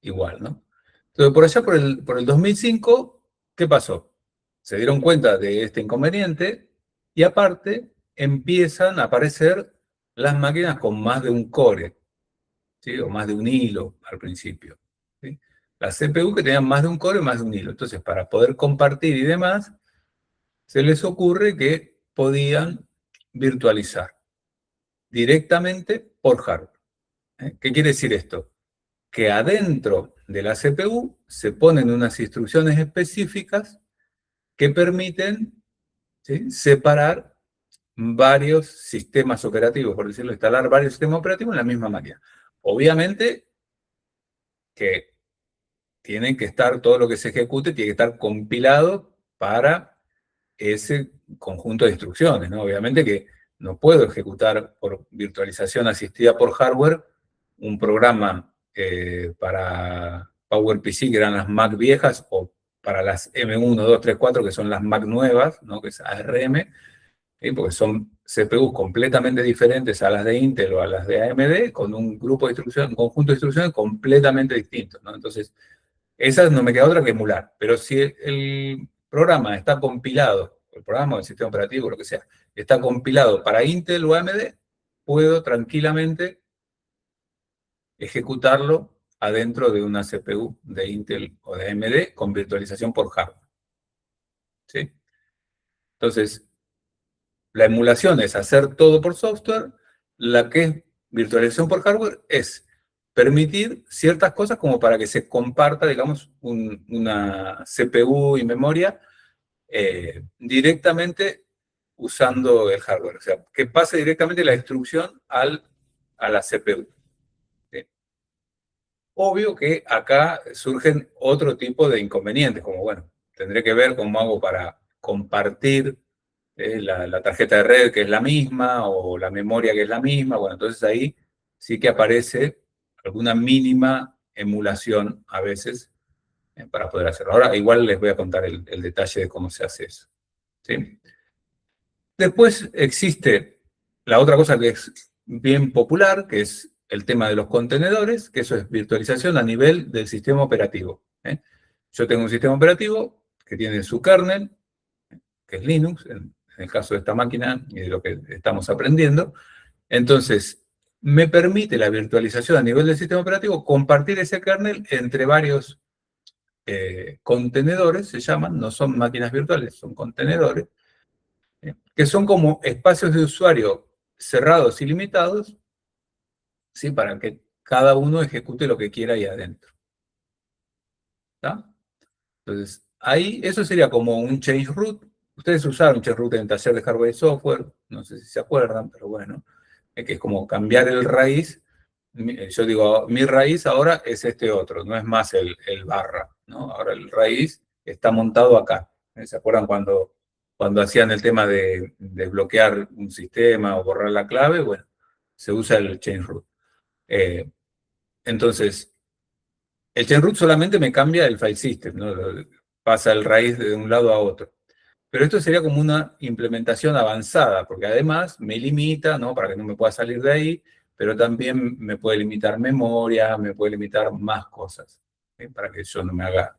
igual, ¿no? Entonces, por allá por el 2005, ¿qué pasó? Se dieron cuenta de este inconveniente y aparte empiezan a aparecer las máquinas con más de un core, ¿sí? O más de un hilo al principio, ¿sí? Las CPU que tenían más de un core, más de un hilo. Entonces, para poder compartir y demás, se les ocurre que podían virtualizar directamente por hardware. ¿Qué quiere decir esto? Que adentro de la CPU se ponen unas instrucciones específicas que permiten, ¿sí?, separar varios sistemas operativos, por decirlo, instalar varios sistemas operativos en la misma máquina. Obviamente que tienen que estar, todo lo que se ejecute tiene que estar compilado para ese conjunto de instrucciones, ¿no? Obviamente que no puedo ejecutar por virtualización asistida por hardware un programa para PowerPC, que eran las Mac viejas, o para las M1, 2, 3, 4, que son las Mac nuevas, ¿no?, que es ARM, porque son CPUs completamente diferentes a las de Intel o a las de AMD, con un grupo de instrucciones, un conjunto de instrucciones completamente distintos, ¿no? Entonces, esa no me queda otra que emular. Pero si el programa está compilado, el programa o el sistema operativo, lo que sea, está compilado para Intel o AMD, puedo tranquilamente ejecutarlo adentro de una CPU de Intel o de AMD con virtualización por hardware, ¿sí? Entonces, la emulación es hacer todo por software, la que es virtualización por hardware es permitir ciertas cosas como para que se comparta, digamos, una CPU y memoria directamente usando el hardware. O sea, que pase directamente la instrucción a la CPU. ¿Sí? Obvio que acá surgen otro tipo de inconvenientes, como, bueno, tendré que ver cómo hago para compartir la tarjeta de red, que es la misma, o la memoria, que es la misma. Bueno, entonces ahí sí que aparece alguna mínima emulación a veces para poder hacerlo. Ahora igual les voy a contar el detalle de cómo se hace eso, ¿sí? Después existe la otra cosa que es bien popular, que es el tema de los contenedores, que eso es virtualización a nivel del sistema operativo, ¿eh? Yo tengo un sistema operativo que tiene su kernel, que es Linux, en el caso de esta máquina y de lo que estamos aprendiendo. Entonces, me permite la virtualización a nivel del sistema operativo compartir ese kernel entre varios contenedores, se llaman, no son máquinas virtuales, son contenedores, que son como espacios de usuario cerrados y limitados, ¿sí?, para que cada uno ejecute lo que quiera ahí adentro. ¿Está? Entonces, ahí eso sería como un change root. Ustedes usaron change root en el taller de hardware y software, no sé si se acuerdan, pero bueno, que es como cambiar el raíz. Yo digo, mi raíz ahora es este otro, no es más el barra, ¿no? Ahora el raíz está montado acá. ¿Se acuerdan cuando hacían el tema de desbloquear un sistema o borrar la clave? Bueno, se usa el chain root. Entonces, el chain root solamente me cambia el file system, ¿no? Pasa el raíz de un lado a otro. Pero esto sería como una implementación avanzada, porque además me limita, ¿no?, para que no me pueda salir de ahí, pero también me puede limitar memoria, me puede limitar más cosas, ¿sí?, para que yo no me haga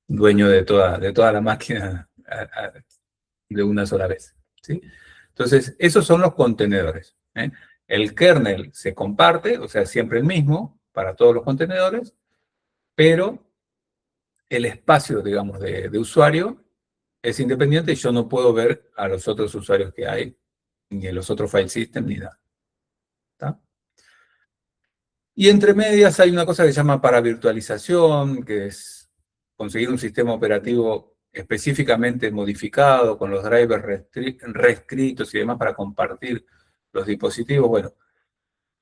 dueño de toda la máquina de una sola vez, ¿sí? Entonces, esos son los contenedores, ¿eh? El kernel se comparte, o sea, siempre el mismo para todos los contenedores, pero el espacio, digamos, de usuario es independiente y yo no puedo ver a los otros usuarios que hay, ni en los otros file systems, ni nada. ¿Está? Y entre medias hay una cosa que se llama paravirtualización, que es conseguir un sistema operativo específicamente modificado, con los drivers reescritos y demás para compartir los dispositivos. Bueno,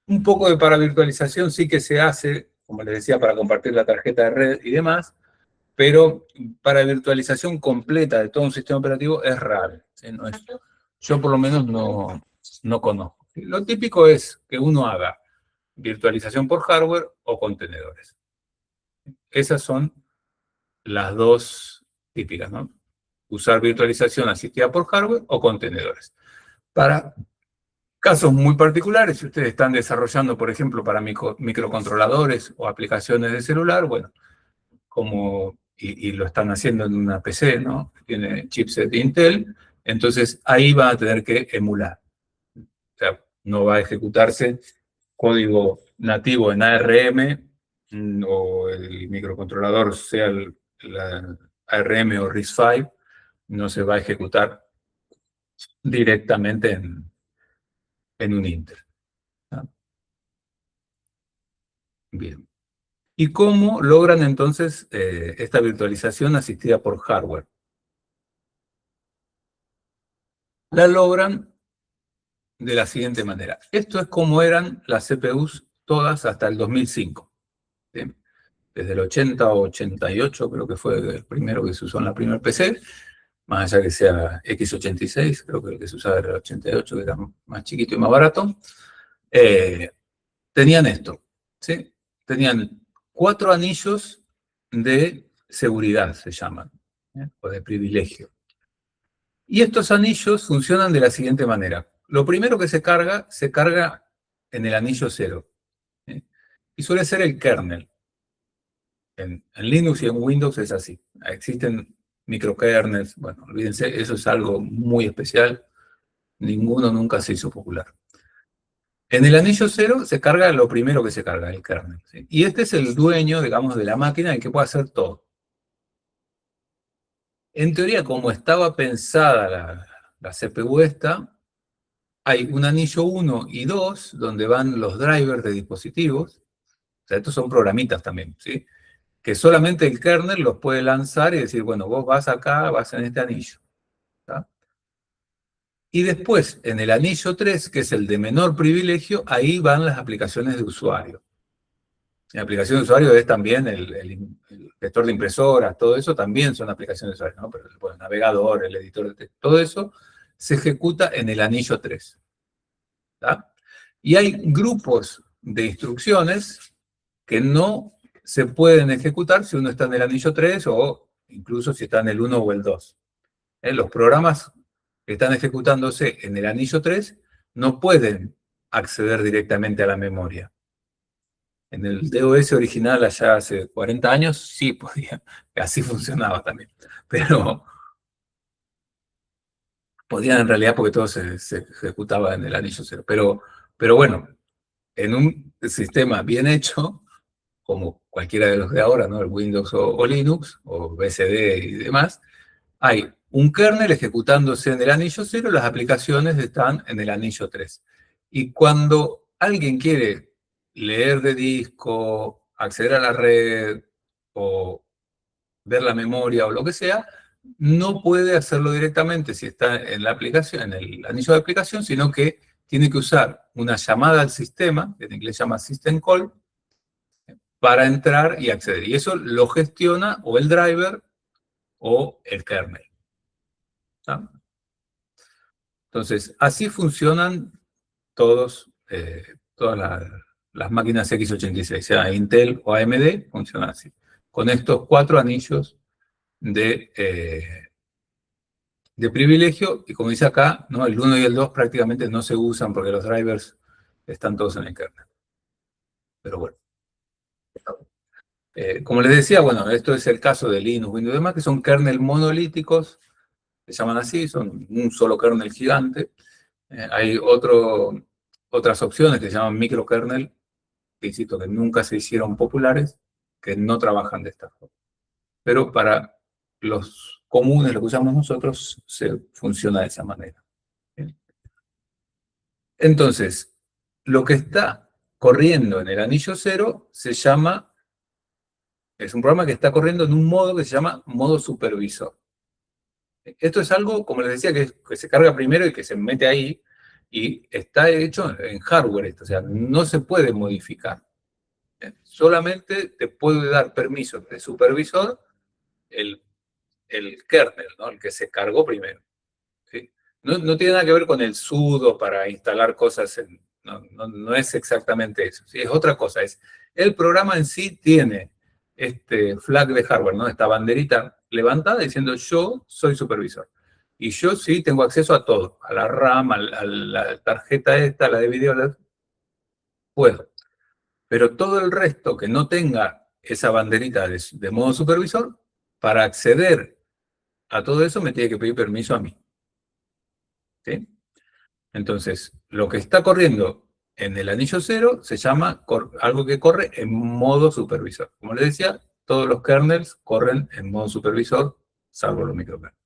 un poco de paravirtualización sí que se hace, como les decía, para compartir la tarjeta de red y demás, pero paravirtualización completa de todo un sistema operativo es raro. ¿Sí? No es, yo por lo menos no conozco. Lo típico es que uno haga virtualización por hardware o contenedores. Esas son las dos típicas, ¿no? Usar virtualización asistida por hardware o contenedores. Para casos muy particulares, si ustedes están desarrollando, por ejemplo, para microcontroladores o aplicaciones de celular, bueno, y lo están haciendo en una PC, ¿no? Tiene chipset de Intel, entonces ahí van a tener que emular. O sea, no va a ejecutarse código nativo en ARM o el microcontrolador sea la ARM o RISC-V, no se va a ejecutar directamente en un Intel. ¿Ah? Bien. ¿Y cómo logran entonces esta virtualización asistida por hardware? La logran de la siguiente manera. Esto es como eran las CPUs todas hasta el 2005. ¿Sí? Desde el 80 o 88 creo que fue el primero que se usó en la primera PC, más allá que sea x86, creo que el que se usaba era el 88, que era más chiquito y más barato. Tenían esto, ¿sí? Tenían 4 anillos de seguridad, se llaman, o de privilegio. Y estos anillos funcionan de la siguiente manera. Lo primero que se carga en el anillo 0. ¿Sí? Y suele ser el kernel. En Linux y en Windows es así. Existen microkernels. Bueno, olvídense, eso es algo muy especial. Ninguno nunca se hizo popular. En el anillo 0 se carga lo primero que se carga, el kernel. ¿Sí? Y este es el dueño, digamos, de la máquina, el que puede hacer todo. En teoría, como estaba pensada la CPU esta, hay un anillo 1 y 2 donde van los drivers de dispositivos. O sea, estos son programitas también, ¿sí? Que solamente el kernel los puede lanzar y decir, bueno, vos vas acá, vas en este anillo. ¿Tá? Y después, en el anillo 3, que es el de menor privilegio, ahí van las aplicaciones de usuario. La aplicación de usuario es también el lector de impresoras, todo eso también son aplicaciones de usuario, ¿no? Pero bueno, el navegador, el editor de texto, todo eso se ejecuta en el anillo 3. ¿Tá? Y hay grupos de instrucciones que no se pueden ejecutar si uno está en el anillo 3 o incluso si está en el 1 o el 2. Los programas que están ejecutándose en el anillo 3 no pueden acceder directamente a la memoria. En el DOS original, allá hace 40 años, sí podía, así funcionaba también. Pero podían en realidad porque todo se ejecutaba en el anillo 0. Pero bueno, en un sistema bien hecho, como cualquiera de los de ahora, ¿no? El Windows o Linux, o BSD y demás, hay un kernel ejecutándose en el anillo 0, las aplicaciones están en el anillo 3. Y cuando alguien quiere leer de disco, acceder a la red, o ver la memoria, o lo que sea, no puede hacerlo directamente si está en la aplicación, en el anillo de aplicación, sino que tiene que usar una llamada al sistema, que en inglés se llama System Call, para entrar y acceder. Y eso lo gestiona o el driver o el kernel. ¿Ah? Entonces, así funcionan todas las máquinas x86, sea Intel o AMD, funcionan así. Con estos 4 anillos de privilegio, y como dice acá, ¿no? El 1 y el 2 prácticamente no se usan porque los drivers están todos en el kernel. Pero bueno. Como les decía, bueno, esto es el caso de Linux, Windows y demás, que son kernel monolíticos, se llaman así, son un solo kernel gigante. Hay otras opciones que se llaman microkernel, que insisto, que nunca se hicieron populares, que no trabajan de esta forma. Pero para los comunes, lo que usamos nosotros, funciona de esa manera. ¿Bien? Entonces, lo que está corriendo en el anillo 0 es un programa que está corriendo en un modo que se llama modo supervisor. Esto es algo, como les decía, que se carga primero y que se mete ahí, y está hecho en hardware esto, o sea, no se puede modificar. Solamente te puede dar permiso de supervisor el kernel, ¿no? El que se cargó primero. ¿Sí? No tiene nada que ver con el sudo para instalar cosas, no es exactamente eso, ¿sí? Es otra cosa, el programa en sí tiene este flag de hardware, ¿no? Esta banderita levantada diciendo yo soy supervisor. Y yo sí tengo acceso a todo, a la RAM, a la tarjeta esta, a la de video, puedo. Pero todo el resto que no tenga esa banderita de modo supervisor, para acceder a todo eso me tiene que pedir permiso a mí. ¿Sí? Entonces, lo que está corriendo en el anillo 0 se llama algo que corre en modo supervisor. Como les decía, todos los kernels corren en modo supervisor, salvo los microkernels.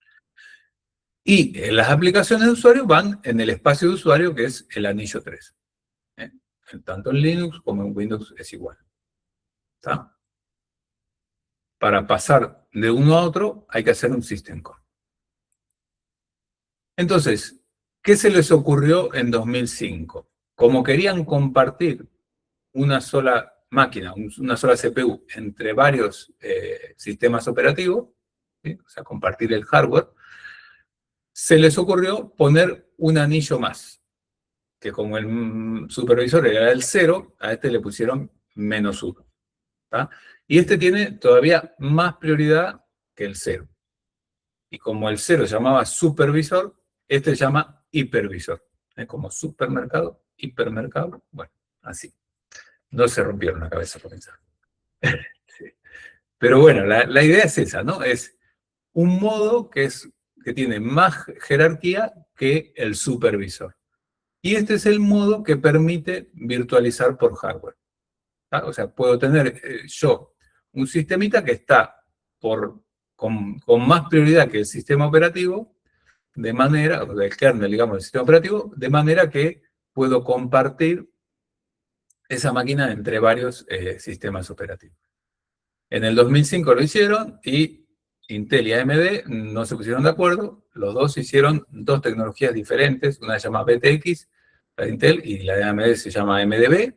Y las aplicaciones de usuario van en el espacio de usuario, que es el anillo 3. Tanto en Linux como en Windows es igual. ¿Está? Para pasar de uno a otro hay que hacer un system call. Entonces, ¿qué se les ocurrió en 2005? Como querían compartir una sola máquina, una sola CPU entre varios sistemas operativos, ¿sí? O sea, compartir el hardware, se les ocurrió poner un anillo más, que como el supervisor era el 0, a este le pusieron -1. ¿Tá? Y este tiene todavía más prioridad que el 0. Y como el 0 se llamaba supervisor, este se llama hipervisor. Como supermercado, hipermercado, bueno, así. No se rompieron la cabeza por pensar. Sí. Pero bueno, la idea es esa, ¿no? Es un modo que tiene más jerarquía que el supervisor. Y este es el modo que permite virtualizar por hardware. ¿Tá? O sea, puedo tener yo un sistemita que está con más prioridad que el sistema operativo, de manera, o del kernel, digamos, del sistema operativo, de manera que puedo compartir esa máquina entre varios sistemas operativos. En el 2005 lo hicieron y Intel y AMD no se pusieron de acuerdo. Los dos hicieron dos tecnologías diferentes. Una se llama BTX, la de Intel, y la de AMD se llama MDB.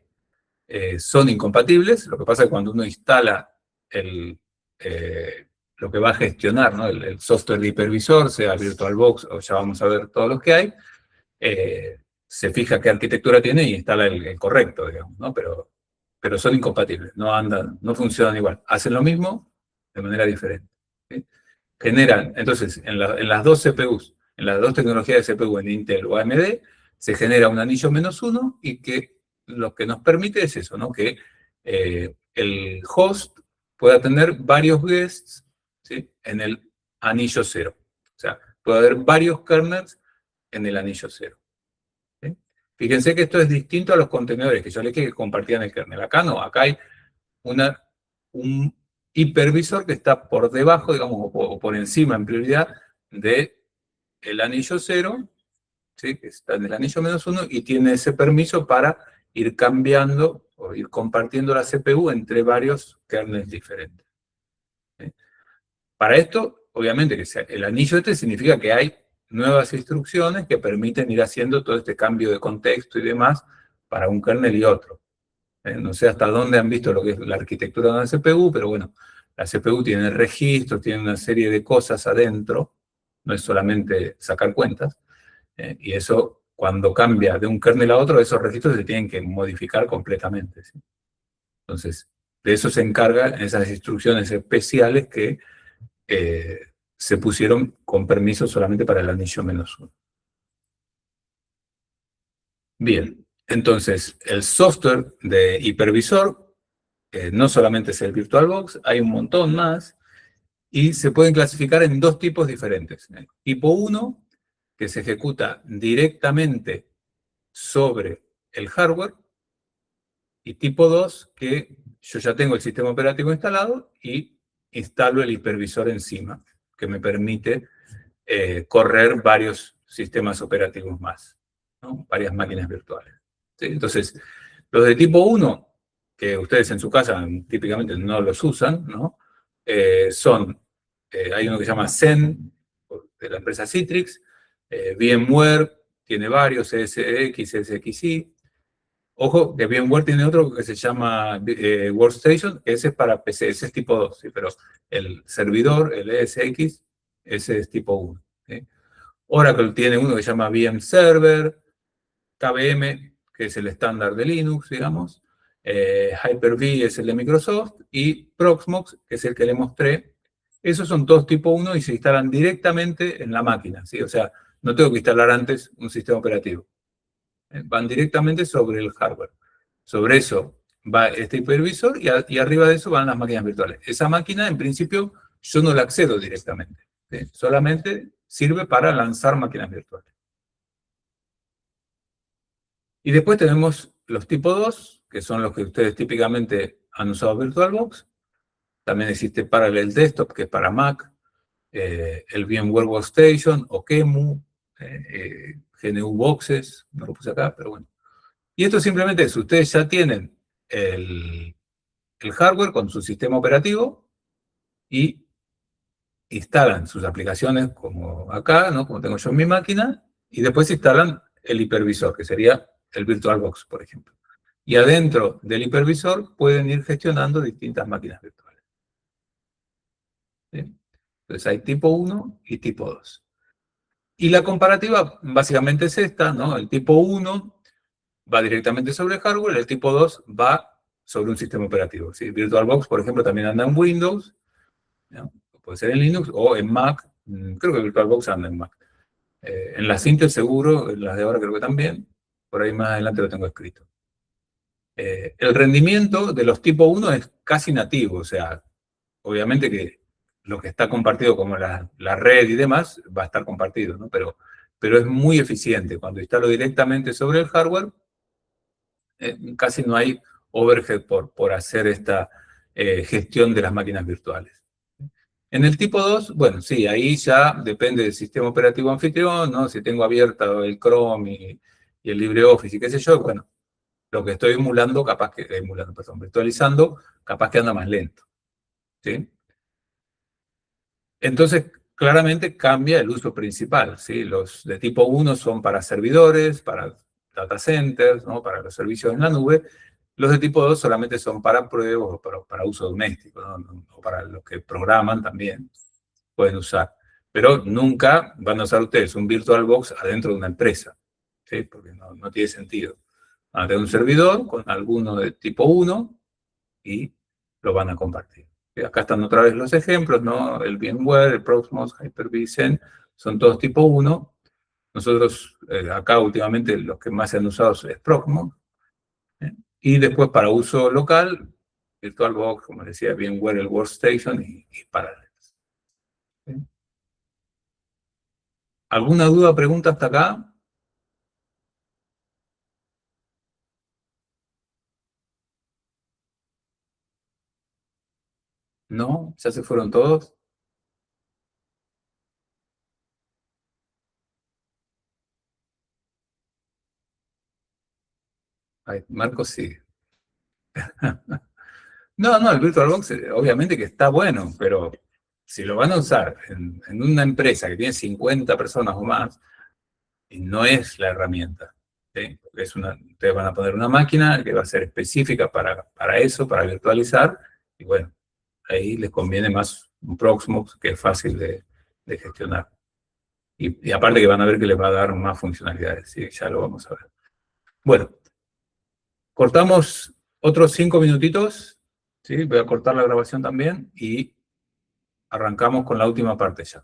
Son incompatibles. Lo que pasa es que cuando uno instala lo que va a gestionar, ¿no? el software de hipervisor, sea VirtualBox o ya vamos a ver todos los que hay, se fija qué arquitectura tiene y instala el correcto, digamos, ¿no? Pero son incompatibles, no andan, no funcionan igual. Hacen lo mismo de manera diferente. ¿Sí? Generan, entonces, en las dos CPUs, en las dos tecnologías de CPU, en Intel o AMD, se genera un anillo -1 y que lo que nos permite es eso, ¿no? Que el host pueda tener varios guests, ¿sí? En el anillo 0. O sea, puede haber varios kernels en el anillo 0. ¿Sí? Fíjense que esto es distinto a los contenedores, que yo les dije que compartían el kernel. Acá no, acá hay un hipervisor que está por debajo, digamos, o por encima en prioridad del anillo 0, ¿sí? Que está en el anillo -1 y tiene ese permiso para ir cambiando o ir compartiendo la CPU entre varios kernels diferentes. ¿Sí? Para esto, obviamente, que el anillo este significa que hay nuevas instrucciones que permiten ir haciendo todo este cambio de contexto y demás para un kernel y otro. No sé hasta dónde han visto lo que es la arquitectura de una CPU, pero bueno, la CPU tiene registros, tiene una serie de cosas adentro, no es solamente sacar cuentas, y eso, cuando cambia de un kernel a otro, esos registros se tienen que modificar completamente. ¿Sí? Entonces, de eso se encargan esas instrucciones especiales que se pusieron con permiso solamente para el anillo -1. Bien, entonces, el software de hipervisor no solamente es el VirtualBox, hay un montón más, y se pueden clasificar en dos tipos diferentes. Tipo 1, que se ejecuta directamente sobre el hardware, y tipo 2, que yo ya tengo el sistema operativo instalado y instalo el hipervisor encima, que me permite correr varios sistemas operativos más, ¿no? Varias máquinas virtuales. ¿Sí? Entonces, los de tipo 1, que ustedes en su casa típicamente no los usan, ¿no? Hay uno que se llama Zen, de la empresa Citrix. VMware tiene varios, ESX, ESXi. Ojo, que VMware tiene otro que se llama Workstation, que ese es para PC, ese es tipo 2, ¿sí? Pero el servidor, el ESX, ese es tipo 1. ¿Sí? Oracle tiene uno que se llama VM Server, KVM, que es el estándar de Linux, digamos, Hyper-V es el de Microsoft, y Proxmox, que es el que le mostré. Esos son todos tipo 1 y se instalan directamente en la máquina, ¿sí? O sea, no tengo que instalar antes un sistema operativo. Van directamente sobre el hardware. Sobre eso va este hipervisor y arriba de eso van las máquinas virtuales. Esa máquina, en principio, yo no la accedo directamente. ¿Sí? Solamente sirve para lanzar máquinas virtuales. Y después tenemos los tipo 2, que son los que ustedes típicamente han usado VirtualBox. También existe Parallel Desktop, que es para Mac, el VMware Workstation o QEMU, GNU Boxes, no lo puse acá, pero bueno. Y esto simplemente es, ustedes ya tienen el hardware con su sistema operativo y instalan sus aplicaciones como acá, ¿no? Como tengo yo en mi máquina, y después instalan el hipervisor, que sería el VirtualBox, por ejemplo. Y adentro del hipervisor pueden ir gestionando distintas máquinas virtuales. ¿Sí? Entonces hay tipo 1 y tipo 2. Y la comparativa básicamente es esta, ¿no? El tipo 1 va directamente sobre el hardware, el tipo 2 va sobre un sistema operativo. ¿Sí? VirtualBox, por ejemplo, también anda en Windows, ¿no? Puede ser en Linux o en Mac. Creo que VirtualBox anda en Mac. En las Intel seguro, en las de ahora creo que también. Por ahí más adelante lo tengo escrito. El rendimiento de los tipo 1 es casi nativo, o sea, obviamente que lo que está compartido como la red y demás va a estar compartido, ¿no? Pero es muy eficiente. Cuando instalo directamente sobre el hardware, casi no hay overhead por hacer esta gestión de las máquinas virtuales. En el tipo 2, bueno, sí, ahí ya depende del sistema operativo anfitrión, ¿no? Si tengo abierto el Chrome y el LibreOffice y qué sé yo, bueno, lo que estoy virtualizando, capaz que anda más lento. ¿Sí? Entonces, claramente cambia el uso principal. ¿Sí? Los de tipo 1 son para servidores, para data centers, ¿no? Para los servicios en la nube. Los de tipo 2 solamente son para pruebas o para uso doméstico, ¿no? O para los que programan también pueden usar. Pero nunca van a usar ustedes un VirtualBox adentro de una empresa, ¿sí? Porque no tiene sentido. Van a tener un servidor con alguno de tipo 1 y lo van a compartir. Acá están otra vez los ejemplos, ¿no? El VMware, el Proxmox, Hyper-V, Xen, son todos tipo 1. Nosotros, acá últimamente, los que más se han usado es Proxmox. Y después para uso local, VirtualBox, como decía, VMware, el Workstation y Parallel. ¿Sí? ¿Alguna duda o pregunta hasta acá? ¿No? ¿Ya se fueron todos? Ay, Marcos sí. No, el VirtualBox obviamente que está bueno, pero si lo van a usar en una empresa que tiene 50 personas o más, no es la herramienta. ¿Sí? Ustedes van a poner una máquina que va a ser específica para eso, para virtualizar, y bueno, ahí les conviene más un Proxmox que es fácil de gestionar. Y aparte que van a ver que les va a dar más funcionalidades, ¿sí? Ya lo vamos a ver. Bueno, cortamos otros 5 minutitos, ¿sí? Voy a cortar la grabación también y arrancamos con la última parte ya.